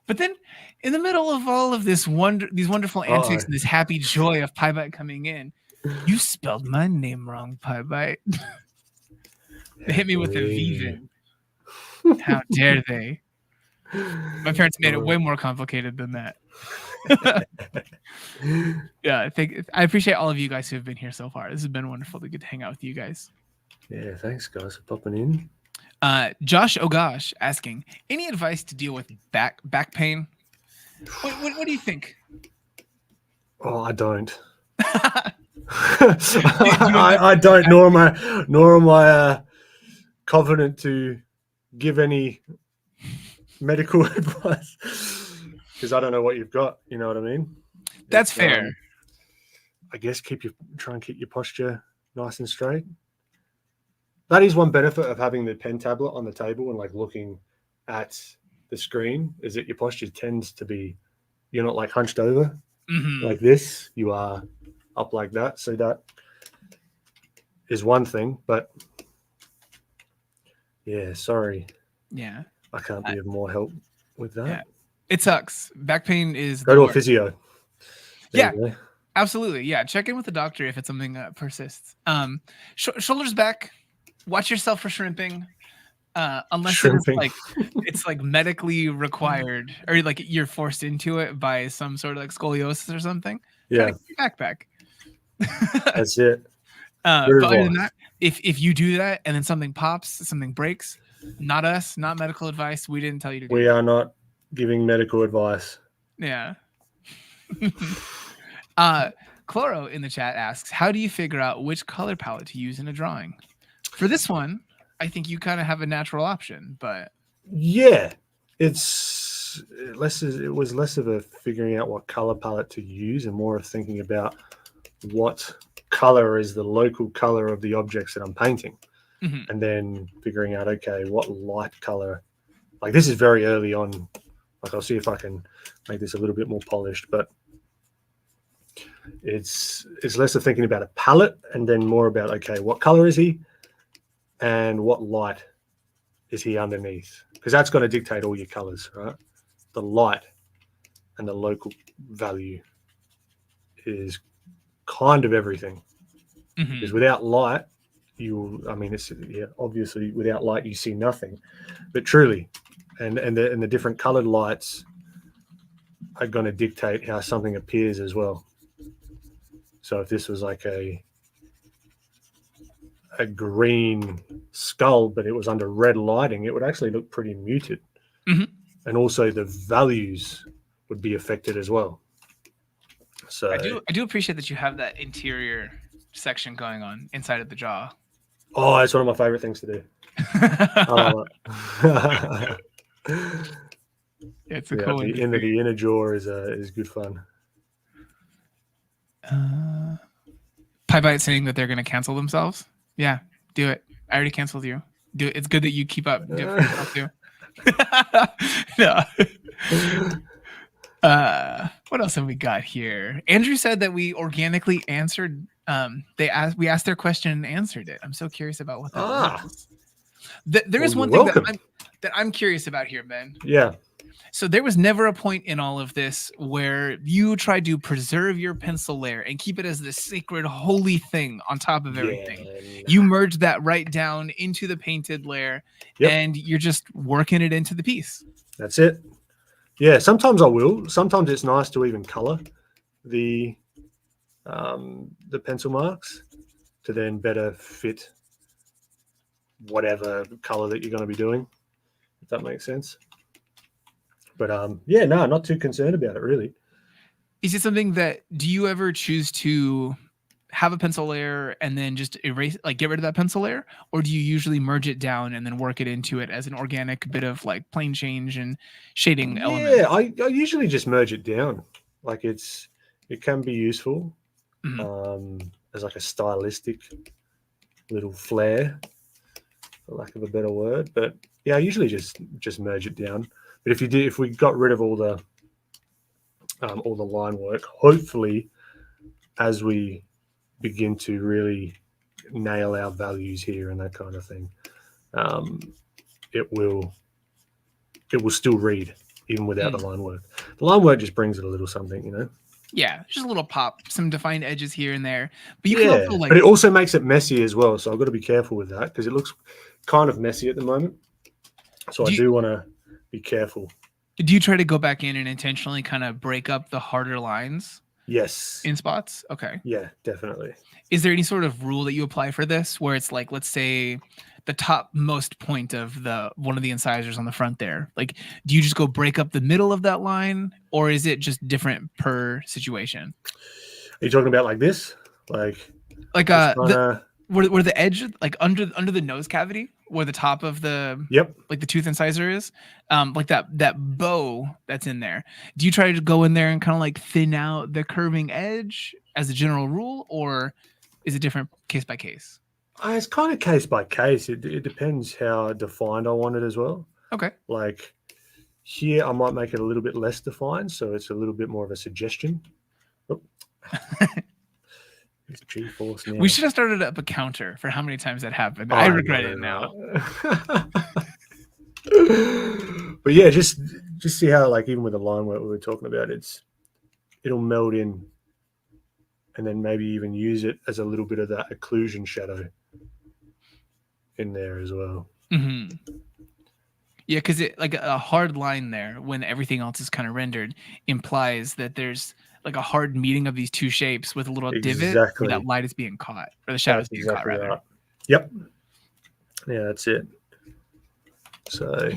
But then, in the middle of all of this these wonderful antics and this happy joy of Pie Bite coming in, You spelled my name wrong, Pie Bite. They hit me with a Vivin. How dare they? My parents made it way more complicated than that. Yeah, I appreciate all of you guys who have been here so far. This has been wonderful to get to hang out with you guys. Yeah, thanks guys for popping in. Josh Ogosh asking, any advice to deal with back pain? What do you think? Oh, I don't. I don't. Nor am I confident to give any medical advice because I don't know what you've got. You know what I mean? That's fair. I guess try and keep your posture nice and straight. That is one benefit of having the pen tablet on the table and like looking at the screen is that your posture tends to be, you're not like hunched over like this. You are up like that. So that is one thing. But yeah, sorry. Yeah. I can't be of more help with that. Yeah. It sucks. Back pain is go to a physio. Yeah. Absolutely. Yeah. Check in with the doctor if it's something that persists. Shoulders back. Watch yourself for shrimping. Unless it's like medically required or like you're forced into it by some sort of like scoliosis or something. Yeah. Get your back back. That's it. But other than that, if you do that and then something pops, something breaks, not us, not medical advice. We didn't tell you to do We are not giving medical advice. Yeah. Chloro in the chat asks, how do you figure out which color palette to use in a drawing? For this one, I think you kind of have a natural option, but yeah, it was less of a figuring out what color palette to use and more of thinking about what color is the local color of the objects that I'm painting, and then figuring out, okay, what light color. Like this is very early on. Like I'll see if I can make this a little bit more polished, but it's less of thinking about a palette and then more about, okay, what color is he and what light is he underneath? Because that's going to dictate all your colors, right? The light and the local value is kind of everything. Because without light, obviously without light you see nothing. But truly, and the different colored lights are going to dictate how something appears as well. So if this was like a green skull, but it was under red lighting, it would actually look pretty muted. And also the values would be affected as well. So I do appreciate that you have that interior section going on inside of the jaw. Oh, it's one of my favorite things to do. It's a cool the inner jaw is good fun. Pie Bite saying that they're going to cancel themselves. Yeah, do it. I already canceled you. Do it. It's good that you keep up. Do it for yourself too. No. What else have we got here? Andrew said that we organically answered. We asked their question and answered it. I'm so curious about what that was. There is one thing that I'm curious about here, Ben. Yeah. So there was never a point in all of this where you tried to preserve your pencil layer and keep it as this sacred, holy thing on top of everything. Yeah. You merged that right down into the painted layer, and you're just working it into the piece. That's it. Yeah, sometimes I will. Sometimes it's nice to even color the pencil marks to then better fit whatever color that you're going to be doing, if that makes sense. But not too concerned about it, really. Is it something that, do you ever choose to have a pencil layer and then just erase, like get rid of that pencil layer? Or do you usually merge it down and then work it into it as an organic bit of like plane change and shading element? Yeah, I usually just merge it down. Like it can be useful as like a stylistic little flair, for lack of a better word. But yeah, I usually just merge it down. But if we got rid of all the line work, hopefully, as we begin to really nail our values here and that kind of thing, it will still read even without the line work. The line work just brings it a little something, you know. Yeah, just a little pop, some defined edges here and there. But you can Yeah, also like, but it also makes it messy as well. So I've got to be careful with that because it looks kind of messy at the moment. So I do you, do want to be careful. do you try to go back in and intentionally kind of break up the harder lines Yes. in spots? Okay. Yeah, definitely. Is there any sort of rule that you apply for this where it's like, let's say the topmost point of the one of the incisors on the front there? Like, do you just go break up the middle of that line, or is it just different per situation? Are you talking about like this? Like Like just kind the of. where the edge, like under the nose cavity, where the top of the Yep. like the tooth incisor is, like that bow that's in there. Do you try to go in there and kind of like thin out the curving edge as a general rule, or is it different case by case? It's kind of case by case. It depends how defined I want it as well. Okay. Like here, I might make it a little bit less defined, so it's a little bit more of a suggestion. Oh. It's G-force now. We should have started up a counter for how many times that happened. I regret it now. But yeah, just see how, like, even with the line work we were talking about, it'll meld in, and then maybe even use it as a little bit of that occlusion shadow in there as well. Mm-hmm. Yeah, because it like a hard line there when everything else is kind of rendered implies that there's like a hard meeting of these two shapes with a little divot where that light is being caught, or the shadow is being caught, rather. Right. Yep. Yeah, that's it. So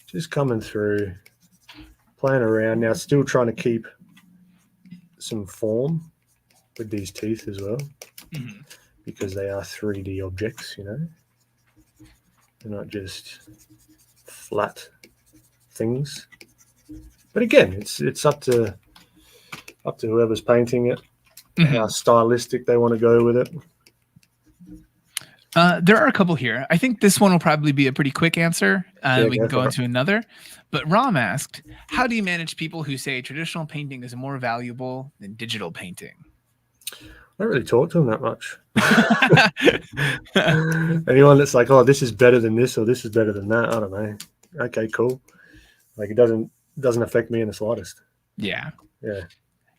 just coming through, playing around now, still trying to keep some form with these teeth as well, because they are 3D objects, you know. They're not just flat things. But again, it's up to whoever's painting it, how stylistic they want to go with it. There are a couple here. I think this one will probably be a pretty quick answer. We can go into another. But Ram asked, how do you manage people who say traditional painting is more valuable than digital painting? I don't really talk to them that much. Anyone that's like, oh, this is better than this or this is better than that, I don't know. Okay, cool. Like, it doesn't affect me in the slightest. Yeah. Yeah.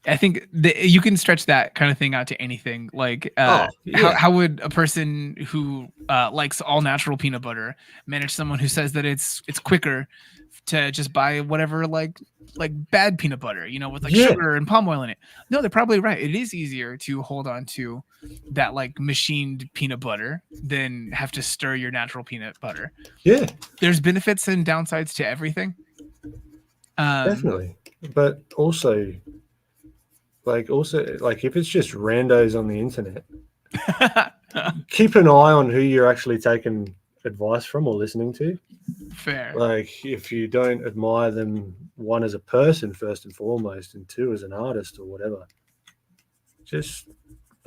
I think you can stretch that kind of thing out to anything. Like, how would a person who likes all natural peanut butter manage someone who says that it's quicker to just buy whatever like bad peanut butter, you know, with like sugar and palm oil in it? No, they're probably right. It is easier to hold on to that like machined peanut butter than have to stir your natural peanut butter. Yeah. There's benefits and downsides to everything. Definitely. But also, like if it's just randos on the internet, keep an eye on who you're actually taking advice from or listening to. Fair. Like, if you don't admire them, one, as a person first and foremost, and two, as an artist or whatever, just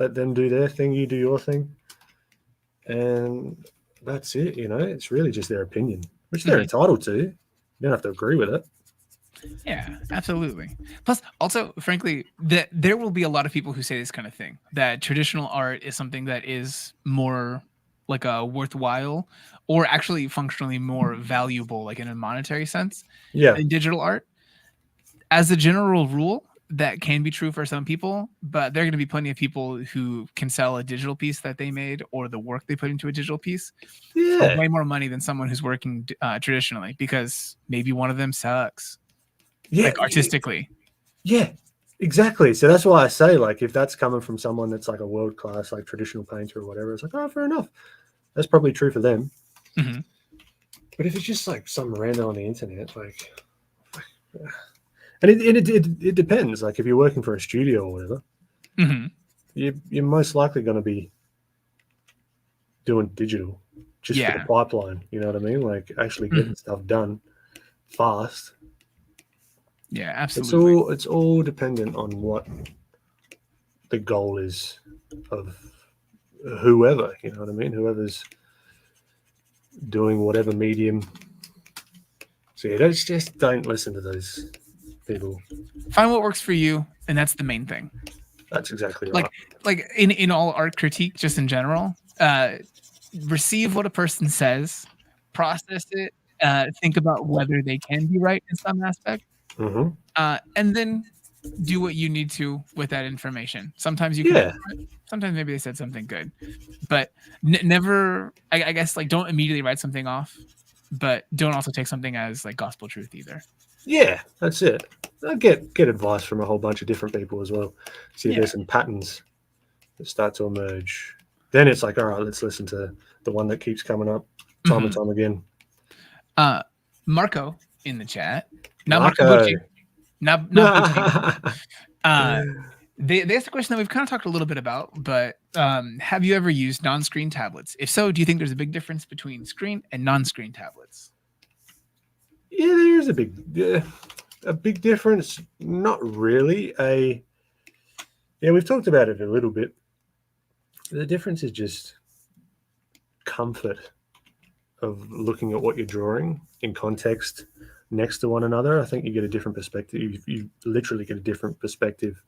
let them do their thing, you do your thing, and that's it. You know, it's really just their opinion, which they're entitled to. You don't have to agree with it. Yeah, absolutely. Plus, also, frankly, that there will be a lot of people who say this kind of thing, that traditional art is something that is more like a worthwhile or actually functionally more valuable, like in a monetary sense, than digital art. As a general rule, that can be true for some people, but there are going to be plenty of people who can sell a digital piece that they made or the work they put into a digital piece for way more money than someone who's working traditionally, because maybe one of them sucks. Like artistically. Yeah, exactly. So that's why I say, like, if that's coming from someone that's like a world-class, like, traditional painter or whatever, it's like, oh, fair enough. That's probably true for them. Mm-hmm. But if it's just like some random on the internet, like, and it depends. Like, if you're working for a studio or whatever, you're most likely going to be doing digital just for the pipeline. You know what I mean? Like, actually getting stuff done fast. Yeah, absolutely. It's all dependent on what the goal is of whoever, you know what I mean? Whoever's doing whatever medium. So yeah, just don't listen to those people. Find what works for you, and that's the main thing. That's exactly right. Like in all art critique, just in general, receive what a person says, process it, think about whether they can be right in some aspect. And then do what you need to with that information. Sometimes you can, Yeah. sometimes maybe they said something good, but never, I guess, like, don't immediately write something off, but don't also take something as like gospel truth either. Yeah, that's it. I get advice from a whole bunch of different people as well. See if Yeah. there's some patterns that start to emerge. Then it's like, all right, let's listen to the one that keeps coming up time and time again. Marco in the chat. Not Marco Marco. Bucci. Not Bucci. They asked a question that we've kind of talked a little bit about, but have you ever used non-screen tablets? If so, do you think there's a big difference between screen and non-screen tablets? Yeah, there is a big difference. Not really. We've talked about it a little bit. The difference is just comfort of looking at what you're drawing in context next to one another. I think you get a different perspective. You literally get a different perspective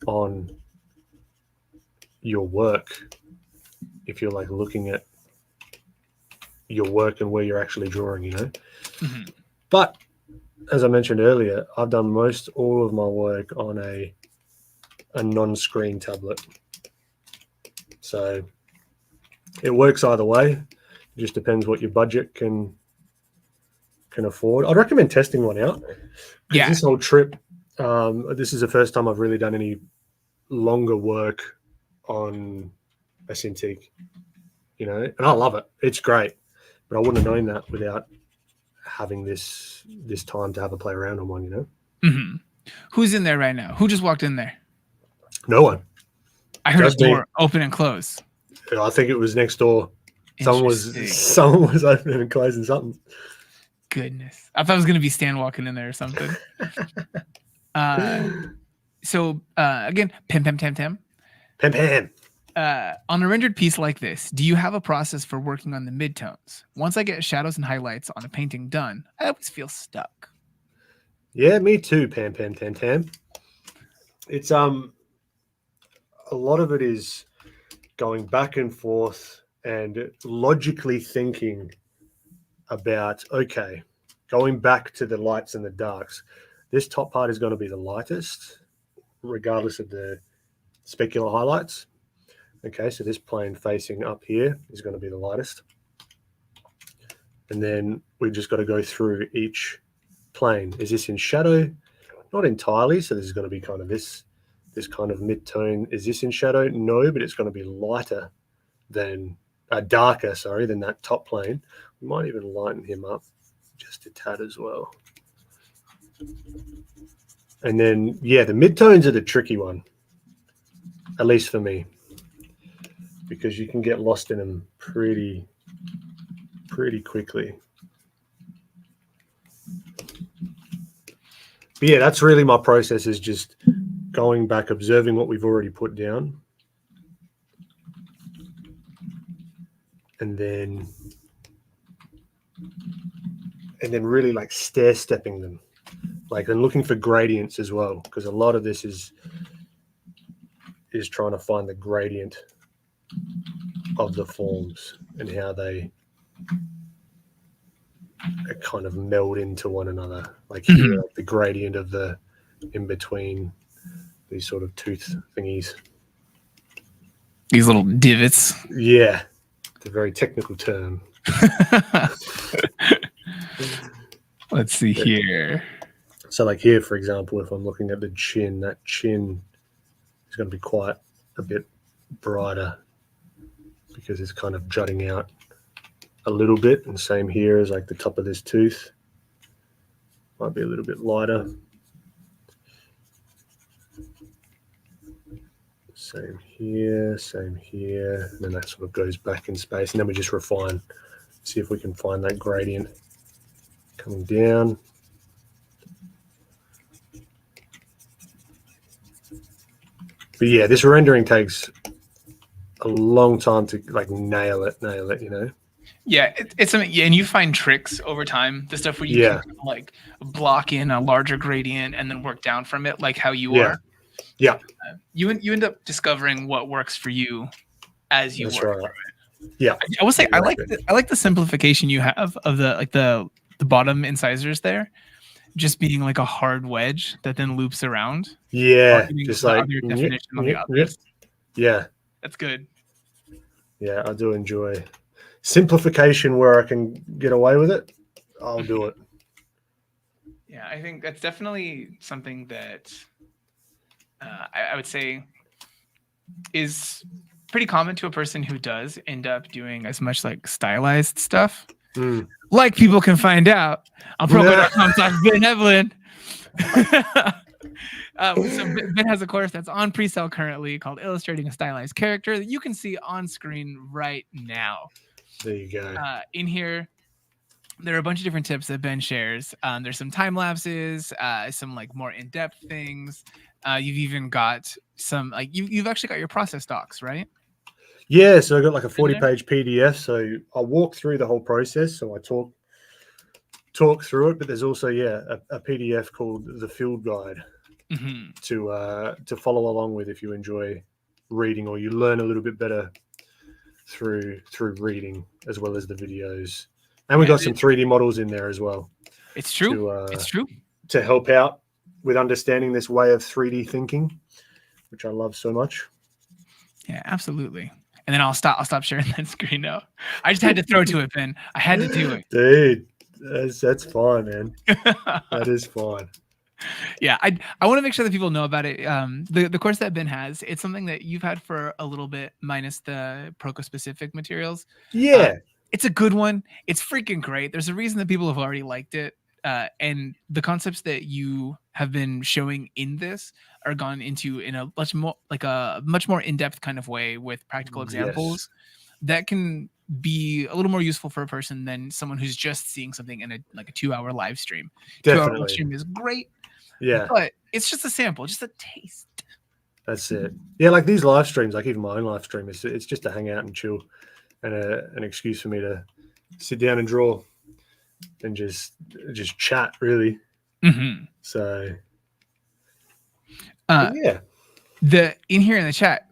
on your work if you're like looking at your work and where you're actually drawing, you know. Mm-hmm. But as I mentioned earlier, I've done most all of my work on a non-screen tablet, so it works either way. It just depends what your budget can afford. I'd recommend testing one out. Yeah. This whole trip, this is the first time I've really done any longer work on a Cintiq, you know, and I love it. It's great, but I wouldn't have known that without having this time to have a play around on one, you know. Mm-hmm. Who's in there right now? Who just walked in there? No one. I heard a door open and close. I think it was next door. Someone was opening and closing something. Goodness, I thought it was gonna be Stan walking in there or something. So again, pam. On a rendered piece like this, do you have a process for working on the midtones? Once I get shadows and highlights on a painting done, I always feel stuck. Yeah, me too, pam. It's a lot of it is going back and forth and logically thinking about, okay, going back to the lights and the darks. This top part is going to be the lightest, regardless of the specular highlights. Okay, so this plane facing up here is going to be the lightest. And then we've just got to go through each plane. Is this in shadow? Not entirely. So this is going to be kind of this kind of mid-tone. Is this in shadow? No, but it's going to be lighter than, darker, sorry, than that top plane. We might even lighten him up just a tad as well. And then, yeah, the midtones are the tricky one, at least for me, because you can get lost in them pretty quickly. But yeah, that's really my process, is just going back, observing what we've already put down, and then really like stair-stepping them, like, and looking for gradients as well, because a lot of this is trying to find the gradient of the forms and how they kind of meld into one another. Like here, like the gradient of the in between these sort of tooth thingies. These little divots. Yeah, it's a very technical term. Let's see here. So like here, for example, if I'm looking at the chin, that chin is going to be quite a bit brighter because it's kind of jutting out a little bit. And same here as like the top of this tooth. Might be a little bit lighter. Same here. And then that sort of goes back in space. And then we just refine, see if we can find that gradient coming down. But yeah, this rendering takes a long time to like nail it, you know? Yeah, it's something. Yeah, and you find tricks over time. The stuff where you can like block in a larger gradient and then work down from it, like how you are. Yeah. You end up discovering what works for you as you work through it. Yeah. I will say I like the simplification you have of the bottom incisors there. just being like a hard wedge that then loops around. Yeah, Getting just the like other definition on the others. yeah. That's good. Yeah, I do enjoy simplification where I can get away with it. I'll do it. Yeah, I think that's definitely something that I would say is pretty common to a person who does end up doing as much like stylized stuff. Like people can find out on proko.com/Ben Eblen. So Ben has a course that's on pre-sale currently called Illustrating a Stylized Character that you can see on screen right now. There you go. In here, there are a bunch of different tips that Ben shares. There's some time lapses, some like more in-depth things. You've even got some like you've actually got your process docs, right? Yeah, so I got like a 40-page PDF. So I walk through the whole process. So I talk through it, but there's also a PDF called the Field Guide to follow along with if you enjoy reading or you learn a little bit better through reading as well as the videos. And we got some 3D models in there as well. It's true. It's true. To help out with understanding this way of 3D thinking, which I love so much. Yeah, absolutely. And then I'll stop sharing that screen now. I just had to throw to it, Ben. I had to do it. Dude, that's fine, man. That is fine. Yeah, I want to make sure that people know about it. The course that Ben has, it's something that you've had for a little bit, minus the Proko specific materials. Yeah. It's a good one. It's freaking great. There's a reason that people have already liked it. And the concepts that you have been showing in this are gone into in a much more in-depth kind of way with practical examples that can be a little more useful for a person than someone who's just seeing something in a 2-hour live stream. Definitely. 2-hour live stream is great. Yeah. But it's just a sample, just a taste. That's it. Yeah, like these live streams, like even my own live stream, it's just to hang out and chill and an excuse for me to sit down and draw and just chat, really. So yeah. In here in the chat,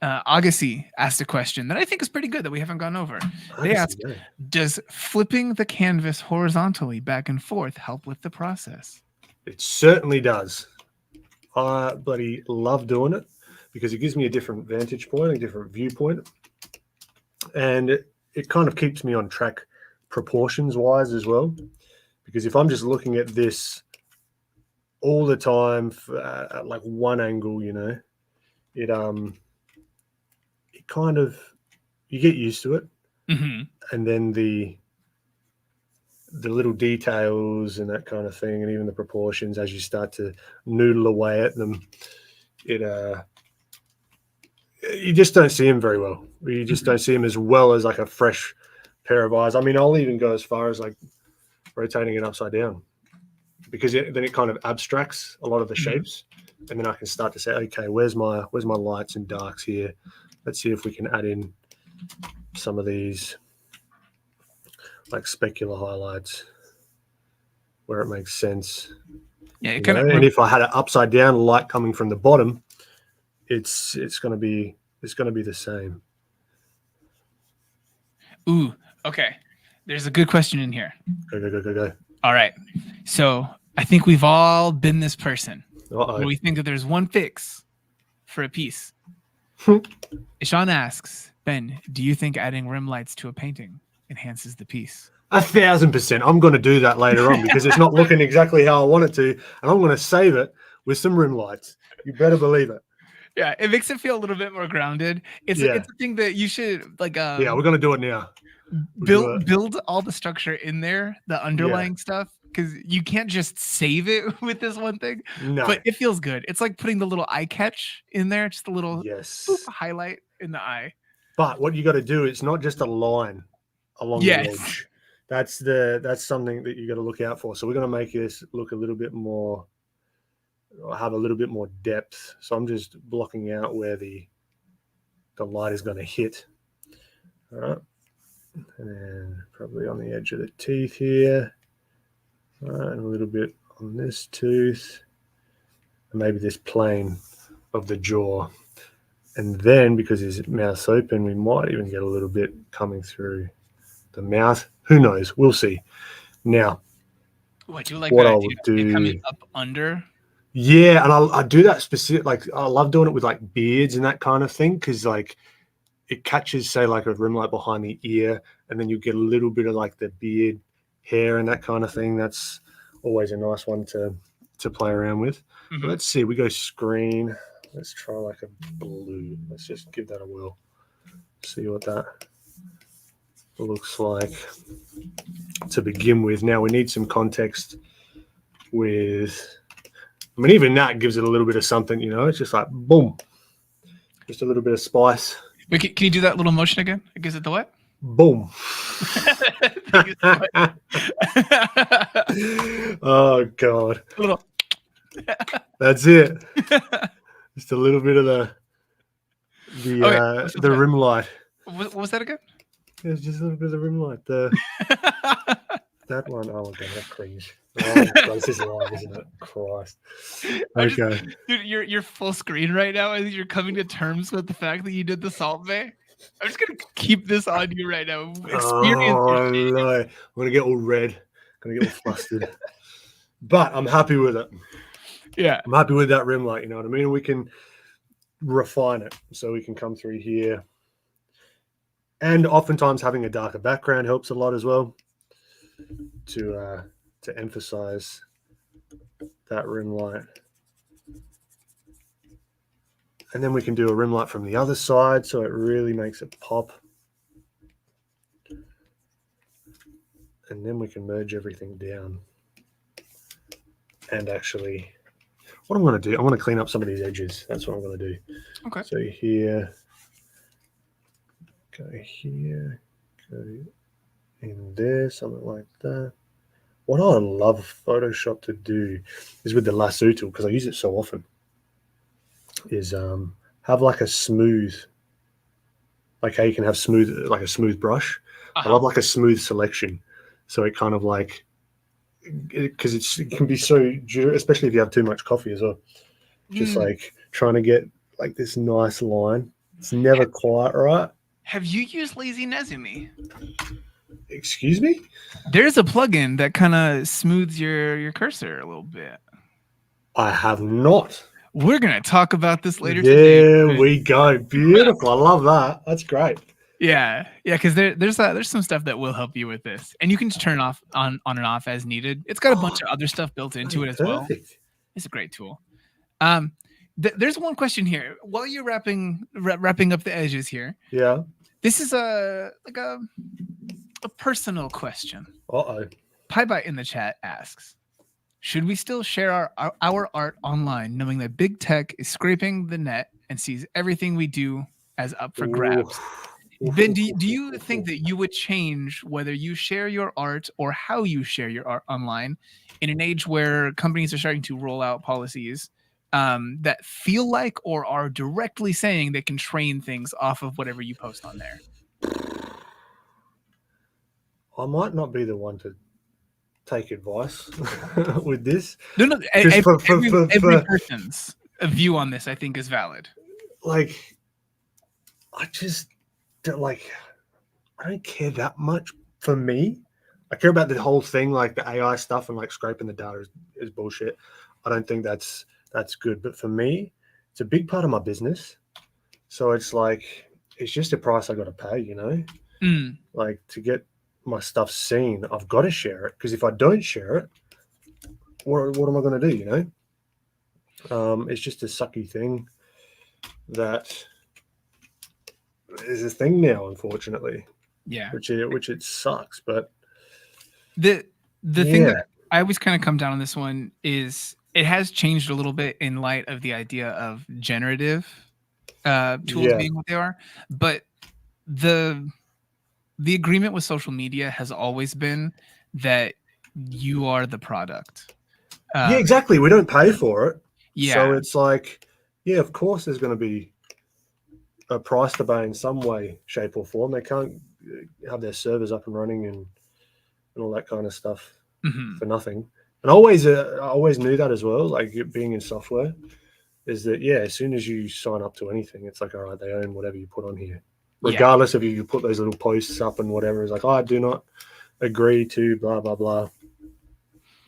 Agassi asked a question that I think is pretty good that we haven't gone over. They asked, does flipping the canvas horizontally back and forth help with the process? It certainly does. I bloody love doing it because it gives me a different vantage point, a different viewpoint. And it kind of keeps me on track proportions wise as well. Because if I'm just looking at this all the time at like one angle, it kind of, you get used to it. And then the little details and that kind of thing, and even the proportions as you start to noodle away at them, you just don't see them very well. You just don't see them as well as like a fresh pair of eyes. I mean, I'll even go as far as like rotating it upside down because then it kind of abstracts a lot of the shapes, and then I can start to say, okay, where's my lights and darks here? Let's see if we can add in some of these like specular highlights where it makes sense. Yeah, and if I had an upside down light coming from the bottom, it's going to be the same. Ooh, okay. There's a good question in here. Go. All right. So I think we've all been this person. Uh-oh. We think that there's one fix for a piece. Ishan asks, Ben, do you think adding rim lights to a painting enhances the piece? 1,000%. I'm going to do that later on because it's not looking exactly how I want it to, and I'm going to save it with some rim lights. You better believe it. Yeah, it makes it feel a little bit more grounded. It's a thing that you should like. Yeah, we're going to do it now. Build all the structure in there, the underlying stuff, because you can't just save it with this one thing. No, but it feels good. It's like putting the little eye catch in there, just a little highlight in the eye. But what you got to do, it's not just a line along the edge. That's something that you got to look out for. So we're going to make this look a little bit more, or have a little bit more depth. So I'm just blocking out where the light is going to hit. All right. And then probably on the edge of the teeth here. All right, and a little bit on this tooth. And maybe this plane of the jaw. And then because his mouth's open, we might even get a little bit coming through the mouth. Who knows? We'll see. Now, What, you like what that I idea would of it coming do. up under? Yeah, and I do that specific. Like I love doing it with like beards and that kind of thing because like it catches, say, like a rim light behind the ear, and then you get a little bit of like the beard hair and that kind of thing. That's always a nice one to play around with. Mhm. Let's see. We go screen. Let's try like a blue. Let's just give that a whirl. See what that looks like to begin with. Now we need some context with. I mean, even that gives it a little bit of something, you know. It's just like boom, just a little bit of spice. Wait, can you do that little motion again? It gives it the what? Boom. Thank you so much. Oh God, A little. that's it. Just a little bit of Okay, what's the that? rim light. What was that again? It's just a little bit of the rim light. That one. Oh, okay, that's cringe. Oh, God, this is live, isn't it? Christ. Okay. Dude, you're full screen right now as you're coming to terms with the fact that you did the Salt Bay. I'm just gonna keep this on you right now. Experience your Oh shame. no, I'm gonna get all red. I'm gonna get all flustered. But I'm happy with it. Yeah. I'm happy with that rim light. You know what I mean? We can refine it so we can come through here. And oftentimes having a darker background helps a lot as well to emphasize that rim light. And then we can do a rim light from the other side so it really makes it pop. And then we can merge everything down. And actually, what I'm going to do, I'm going to clean up some of these edges. That's what I'm going to do. Okay. So here, go in there, something like that. What I love Photoshop to do is with the lasso tool, because I use it so often, is have like a smooth, like how you can have smooth, like a smooth brush. I love like a smooth selection. So it kind of like, because it can be so, especially if you have too much coffee as well, just like trying to get like this nice line. It's never quite right. Have you used Lazy Nezumi? Excuse me? There's a plugin that kind of smooths your cursor a little bit. I have not. We're gonna talk about this later today. today. There we go. Beautiful. I love that. That's great. Yeah, because there's some stuff that will help you with this, and you can just turn off on and off as needed. It's got a bunch of other stuff built into it as well. It's a great tool. There's one question here while you're wrapping up the edges here. Yeah. This is a personal question. Uh-oh. PieBite in the chat asks, should we still share our art online, knowing that big tech is scraping the net and sees everything we do as up for grabs? Ben, do you think that you would change whether you share your art or how you share your art online in an age where companies are starting to roll out policies that feel like or are directly saying they can train things off of whatever you post on there? I might not be the one to take advice with this. No, every person's view on this, I think, is valid. Like, I just don't I don't care that much for me. I care about the whole thing, like the AI stuff and like scraping the data is bullshit. I don't think that's good. But for me, it's a big part of my business. So it's like, it's just a price I got to pay, you know? Like to get my stuff seen, I've got to share it, because if I don't share it, what am I going to do, you know? It's just a sucky thing that is a thing now, unfortunately. Yeah. Which it sucks, but the thing that I always kind of come down on this one is it has changed a little bit in light of the idea of generative tools being what they are, but the agreement with social media has always been that you are the product. Yeah, exactly. We don't pay for it. Yeah. So it's like, yeah, of course there's going to be a price to pay in some way, shape, or form. They can't have their servers up and running and all that kind of stuff for nothing. And I always knew that as well, like being in software, is that, yeah, as soon as you sign up to anything, it's like, all right, they own whatever you put on here. Regardless of you put those little posts up and whatever. It's like, oh, I do not agree to blah, blah, blah.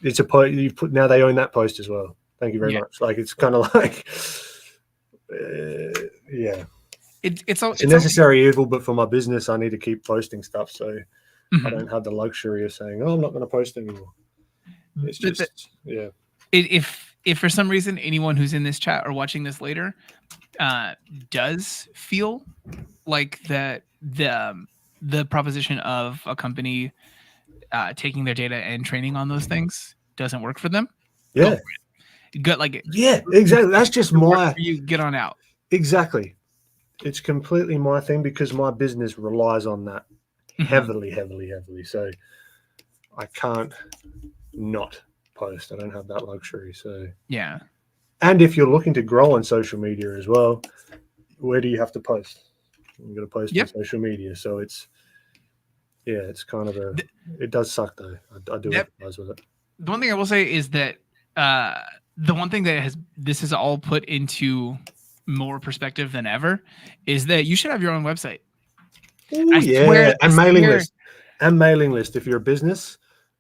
it's a post you put now. They own that post as well. Thank you very much. Like it's kind of like, yeah. It's a necessary evil, but for my business, I need to keep posting stuff. So I don't have the luxury of saying, "Oh, I'm not going to post anymore." It's just, yeah. If for some reason anyone who's in this chat or watching this later does feel like that the proposition of a company taking their data and training on those things doesn't work for them, yeah, good, like yeah, exactly. That's just my you get on out. Exactly. It's completely my thing because my business relies on that heavily. So I can't not post. I don't have that luxury. So yeah. And if you're looking to grow on social media as well, where do you have to post? You've got to post on social media. So it's kind of it does suck though. I do empathize with it. The one thing I will say is that the one thing that this is all put into more perspective than ever is that you should have your own website. Oh yeah, and mailing list. And mailing list if you're a business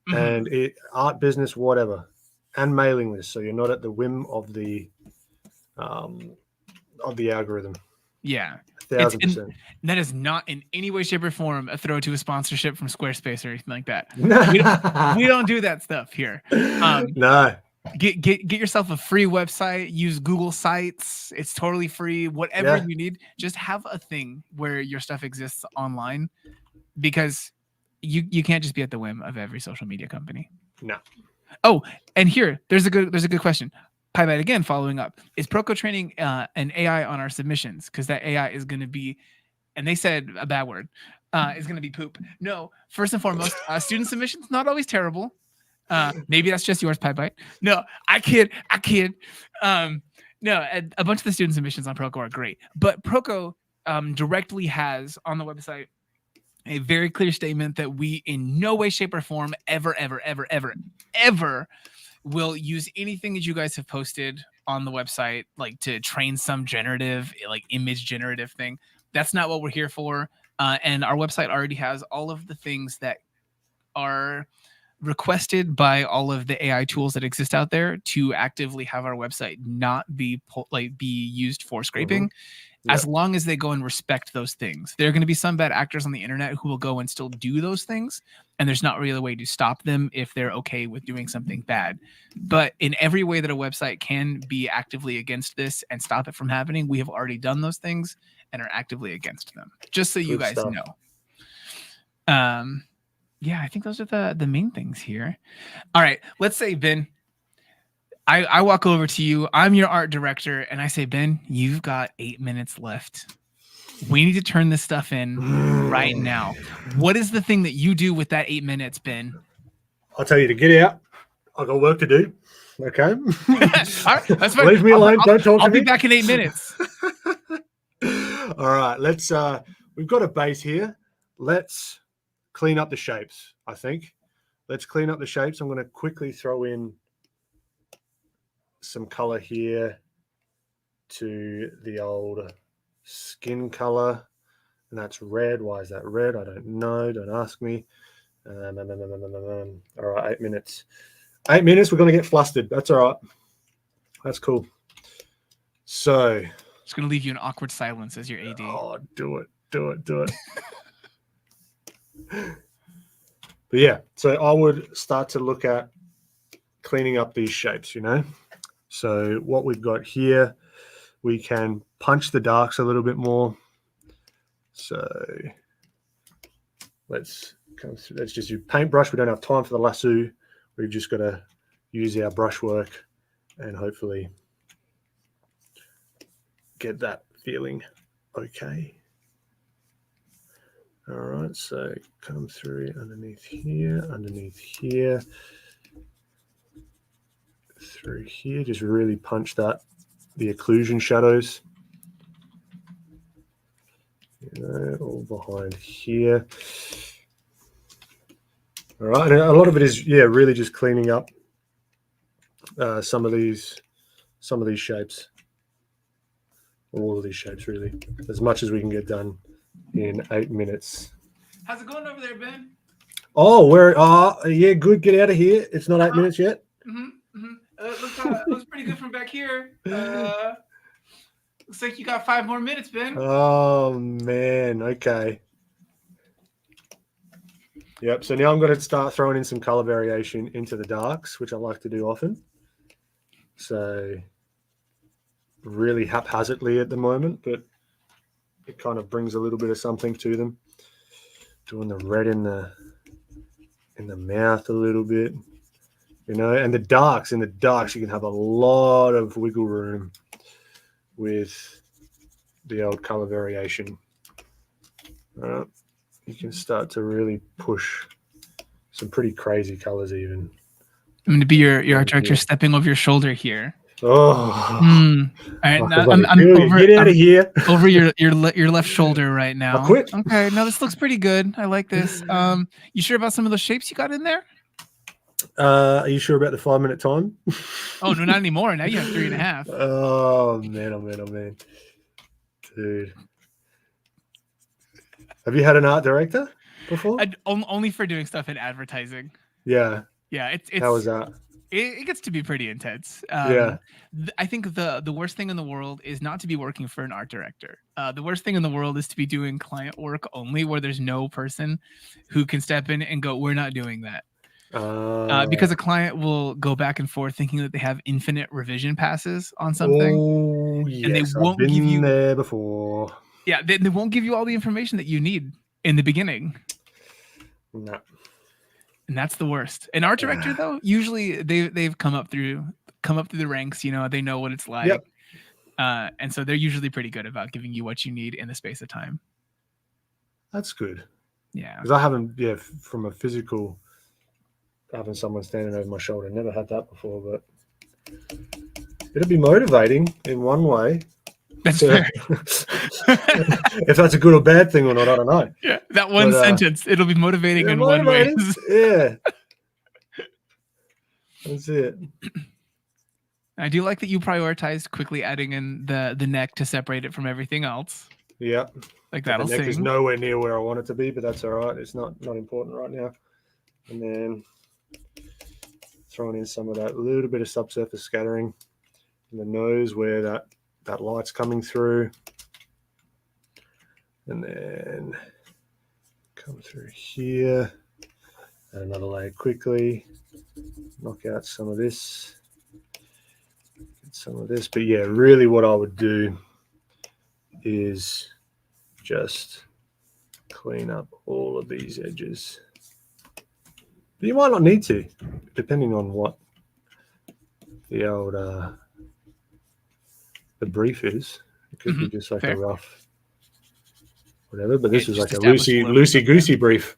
and art business, whatever, and mailing list. So you're not at the whim of the algorithm. Yeah, 1,000%. That is not in any way, shape, or form a throw to a sponsorship from Squarespace or anything like that. we don't do that stuff here. No. Get yourself a free website. Use Google Sites. It's totally free. Whatever you need, just have a thing where your stuff exists online, because you can't just be at the whim of every social media company. No. Oh, and there's a good question. Pybite again, following up. Is Proko training an AI on our submissions? Because that AI is going to be, and they said a bad word, is going to be poop. No, first and foremost, student submissions, not always terrible. Maybe that's just yours, Pybite. No, I kid. No, a bunch of the student submissions on Proko are great. But Proko directly has on the website a very clear statement that we in no way, shape, or form ever will use anything that you guys have posted on the website, like to train some generative, like image generative thing. That's not what we're here for. And our website already has all of the things that are requested by all of the AI tools that exist out there to actively have our website not be used for scraping. As long as they go and respect those things. There are going to be some bad actors on the internet who will go and still do those things, and there's not really a way to stop them if they're okay with doing something bad. But in every way that a website can be actively against this and stop it from happening, we have already done those things and are actively against them. Just so you guys know. Yeah, I think those are the main things here. All right, let's say, Ben, I walk over to you. I'm your art director, and I say, Ben, you've got 8 minutes left. We need to turn this stuff in right now. What is the thing that you do with that 8 minutes, Ben? I'll tell you to get out. I've got work to do. Okay. All right, that's fine. Leave me alone. Don't talk to me. I'll be back in 8 minutes. All right. Let's. We've got a base here. Let's clean up the shapes. I think. Let's clean up the shapes. I'm going to quickly throw in some color here to the old skin color, and that's red. Why is that red? I don't know. Don't ask me. All right, 8 minutes. 8 minutes. We're going to get flustered. That's all right. That's cool. So, just going to leave you in awkward silence as your AD. Oh, do it. But yeah, so I would start to look at cleaning up these shapes, So what we've got here, we can punch the darks a little bit more. So let's come through. Let's just use paintbrush. We don't have time for the lasso. We've just got to use our brush work and hopefully get that feeling okay. All right, so come through underneath here, through here, just really punch the occlusion shadows, all behind here. All right, and a lot of it is, really just cleaning up some of these shapes, all of these shapes, really, as much as we can get done in 8 minutes. How's it going over there, Ben? Oh, where? Yeah, good. Get out of here. It's not 8 minutes yet. Looks pretty good from back here. Looks like you got 5 more minutes, Ben. Oh man. Okay. Yep. So now I'm going to start throwing in some color variation into the darks, which I like to do often. So really haphazardly at the moment, but it kind of brings a little bit of something to them. Doing the red in the mouth a little bit, you know, and in the darks you can have a lot of wiggle room with the old color variation. You can start to really push some pretty crazy colors even. I'm going to be your art director stepping over your shoulder here. Oh, all right. Now I'm over. Get out of here. Over your left shoulder right now. I quit. Okay. No, this looks pretty good. I like this. You sure about some of those shapes you got in there? Are you sure about the 5 minute time? Oh no, not anymore. Now you have 3.5. Oh man, dude. Have you had an art director before? Only for doing stuff in advertising. Yeah. Yeah. It's how was that? It gets to be pretty intense. Yeah. I think the worst thing in the world is not to be working for an art director. The worst thing in the world is to be doing client work only, where there's no person who can step in and go, we're not doing that. Because a client will go back and forth thinking that they have infinite revision passes on something. Oh, yes, and they won't give you there before. Yeah, they won't give you all the information that you need in the beginning. No. And that's the worst. An art director, though, usually they've come up through the ranks. You know, they know what it's like. Yep. And so they're usually pretty good about giving you what you need in the space of time. That's good. Yeah. Because I haven't, from a physical, having someone standing over my shoulder, never had that before, but it'll be motivating in one way. That's fair. If that's a good or bad thing or not, I don't know. Yeah, that one sentence, it'll be motivating in one way. Yeah. That's it. I do like that you prioritized quickly adding in the neck to separate it from everything else. Yeah. Like that'll sing. The neck is nowhere near where I want it to be, but that's all right. It's not important right now. And then throwing in some of that little bit of subsurface scattering in the nose where that light's coming through. And then come through here. Add another layer quickly. Knock out some of this. Get some of this. But yeah, really what I would do is just clean up all of these edges. But you might not need to, depending on what the old the brief is. It could be just like a rough whatever, but this is like a loosey goosey brief.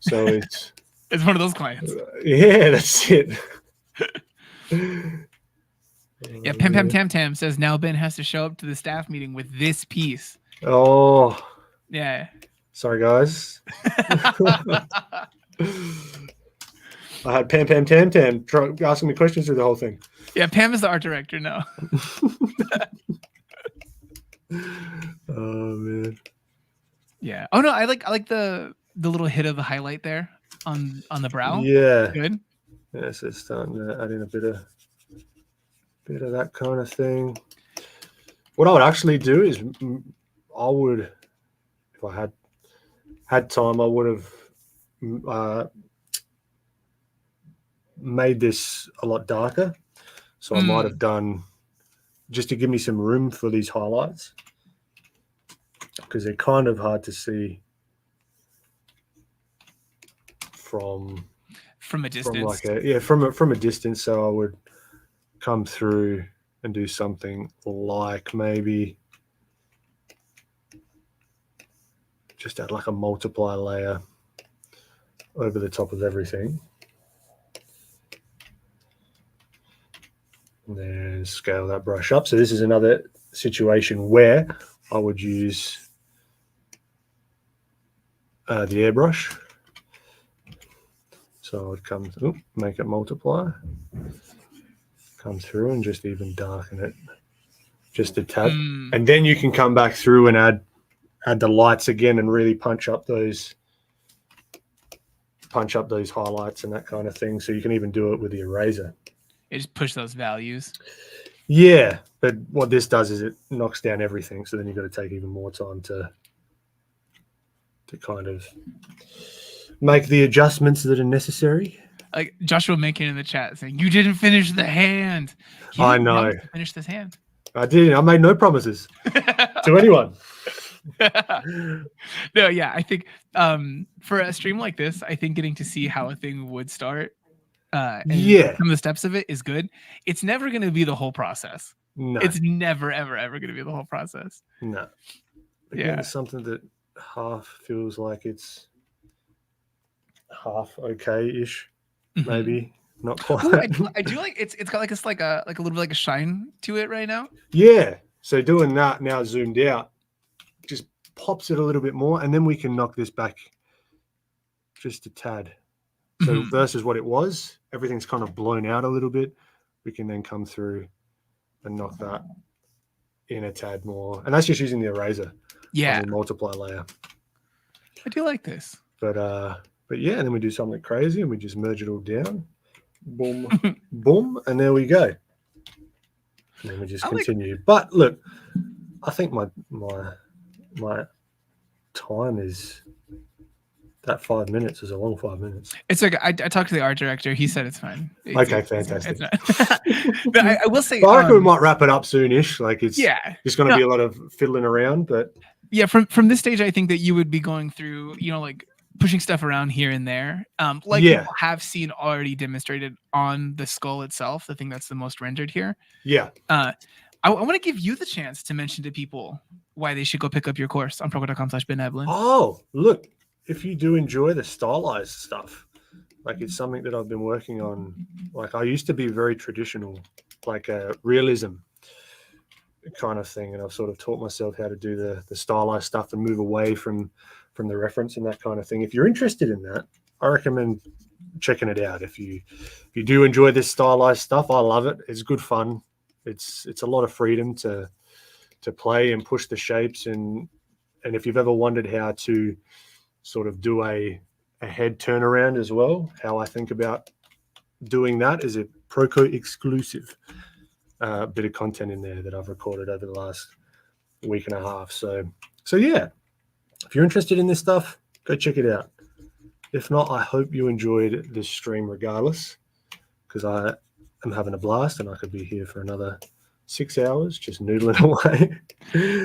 So it's one of those clients. Yeah, that's it. Yeah, Pam Pam Tam Tam says now Ben has to show up to the staff meeting with this piece. Oh. Yeah. Sorry, guys. I had Pam Pam Tam Tam asking me questions through the whole thing. Yeah, Pam is the art director now. Oh man. Yeah. Oh no, I like the little hit of the highlight there on the brow. Yeah. Good. Yeah, so it's starting to add in a bit of that kind of thing. What I would actually do is I would, if I had time, I would have made this a lot darker. So I might have done, just to give me some room for these highlights, because they're kind of hard to see from a distance. From a distance. So I would come through and do something like maybe just add like a multiply layer over the top of everything. And then scale that brush up. So this is another situation where I would use the airbrush. So I would come through, make it multiply, come through and just even darken it just a tad. And then you can come back through and add the lights again and really punch up those punch up those highlights and that kind of thing. So you can even do it with the eraser. You just push those values. Yeah, but what this does is it knocks down everything. So then you've got to take even more time to kind of make the adjustments that are necessary. Like Joshua Mencken in the chat saying, "You didn't finish the hand." I know. Finish this hand. I did. I made no promises to anyone. No, yeah, I think for a stream like this, I think getting to see how a thing would start, and some of the steps of it is good. It's never going to be the whole process. No, it's never, ever, ever going to be the whole process. No. Again, it's something that half feels like it's half okay-ish, maybe not quite. Ooh, I do like it's got like a little bit like a shine to it right now. Yeah. So doing that now zoomed out just pops it a little bit more, and then we can knock this back just a tad. So versus what it was, everything's kind of blown out a little bit. We can then come through and knock that in a tad more, and that's just using the eraser. Yeah, on the multiply layer. I do like this. But yeah, and then we do something crazy and we just merge it all down. Boom, boom, and there we go. And then we just continue. But look, I think my time is that 5 minutes is a long 5 minutes. It's like I talked to the art director. He said it's fine. Okay, fantastic. But I will say, I reckon we might wrap it up soonish. Like it's just going to be a lot of fiddling around. But yeah, from this stage, I think that you would be going through, like pushing stuff around here and there, people have seen already demonstrated on the skull itself, the thing that's the most rendered here. Yeah. I want to give you the chance to mention to people why they should go pick up your course on proko.com/Ben Eblen. Oh, look, if you do enjoy the stylized stuff, like it's something that I've been working on. Like I used to be very traditional, like a realism kind of thing. And I've sort of taught myself how to do the stylized stuff and move away from the reference and that kind of thing. If you're interested in that, I recommend checking it out. If you do enjoy this stylized stuff, I love it. It's good fun. It's a lot of freedom to play and push the shapes. And if you've ever wondered how to sort of do a head turnaround as well, how I think about doing that is a Proko exclusive bit of content in there that I've recorded over the last week and a half. So yeah, if you're interested in this stuff, go check it out. If not, I hope you enjoyed this stream regardless, because I am having a blast and I could be here for another 6 hours just noodling away.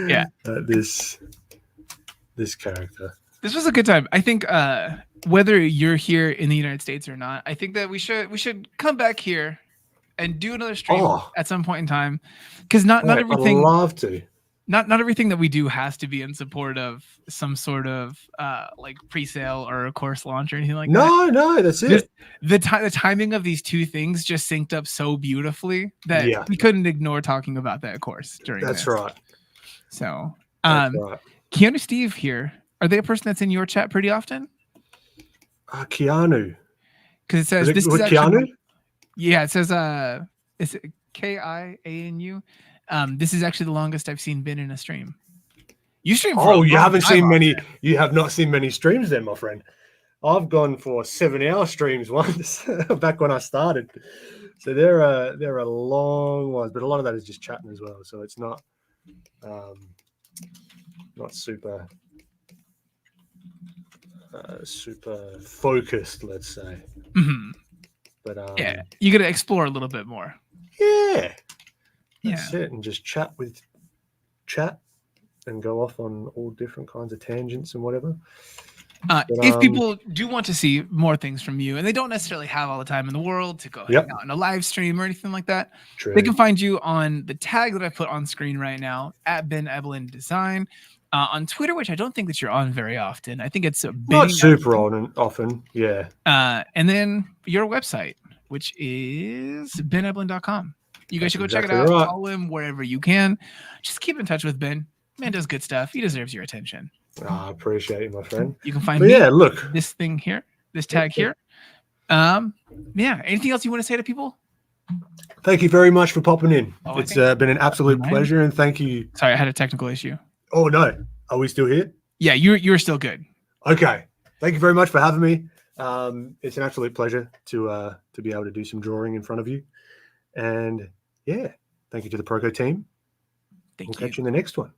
Yeah. This character. This was a good time. I think whether you're here in the United States or not, I think that we should come back here and do another stream at some point in time, because not everything. I'd love to. Not everything that we do has to be in support of some sort of like pre-sale or a course launch or anything like that. No, that's it. The timing of these two things just synced up so beautifully that we couldn't ignore talking about that course during this. That's right. So, that's right. Keanu Steve here. Are they a person that's in your chat pretty often? Keanu. Because it says this is Keanu. Yeah, it says is it Kianu? This is actually the longest I've seen Ben in a stream. You stream for you haven't seen many. You have not seen many streams then, my friend. I've gone for 7-hour streams once back when I started. So they're a long ones, but a lot of that is just chatting as well. So it's not super super focused, let's say. Mm-hmm. But yeah, you got to explore a little bit more. Yeah. That's it, and just chat and go off on all different kinds of tangents and whatever. If people do want to see more things from you, and they don't necessarily have all the time in the world to go hang out in a live stream or anything like that, they can find you on the tag that I put on screen right now at Ben Eblen Design. On Twitter, which I don't think that you're on very often. I think it's not super often. Yeah. And then your website, which is beneblen.com. You guys should go check it out. Follow him wherever you can. Just keep in touch with Ben. Man does good stuff. He deserves your attention. I appreciate it, my friend. You can find this thing here, this tag here. Anything else you want to say to people? Thank you very much for popping in. It's been an absolute pleasure, and thank you. Sorry, I had a technical issue. Oh no, are we still here? Yeah, you're still good. Okay. Thank you very much for having me. It's an absolute pleasure to be able to do some drawing in front of you. And yeah, thank you to the Proko team. Thank We'll you. catch you in the next one.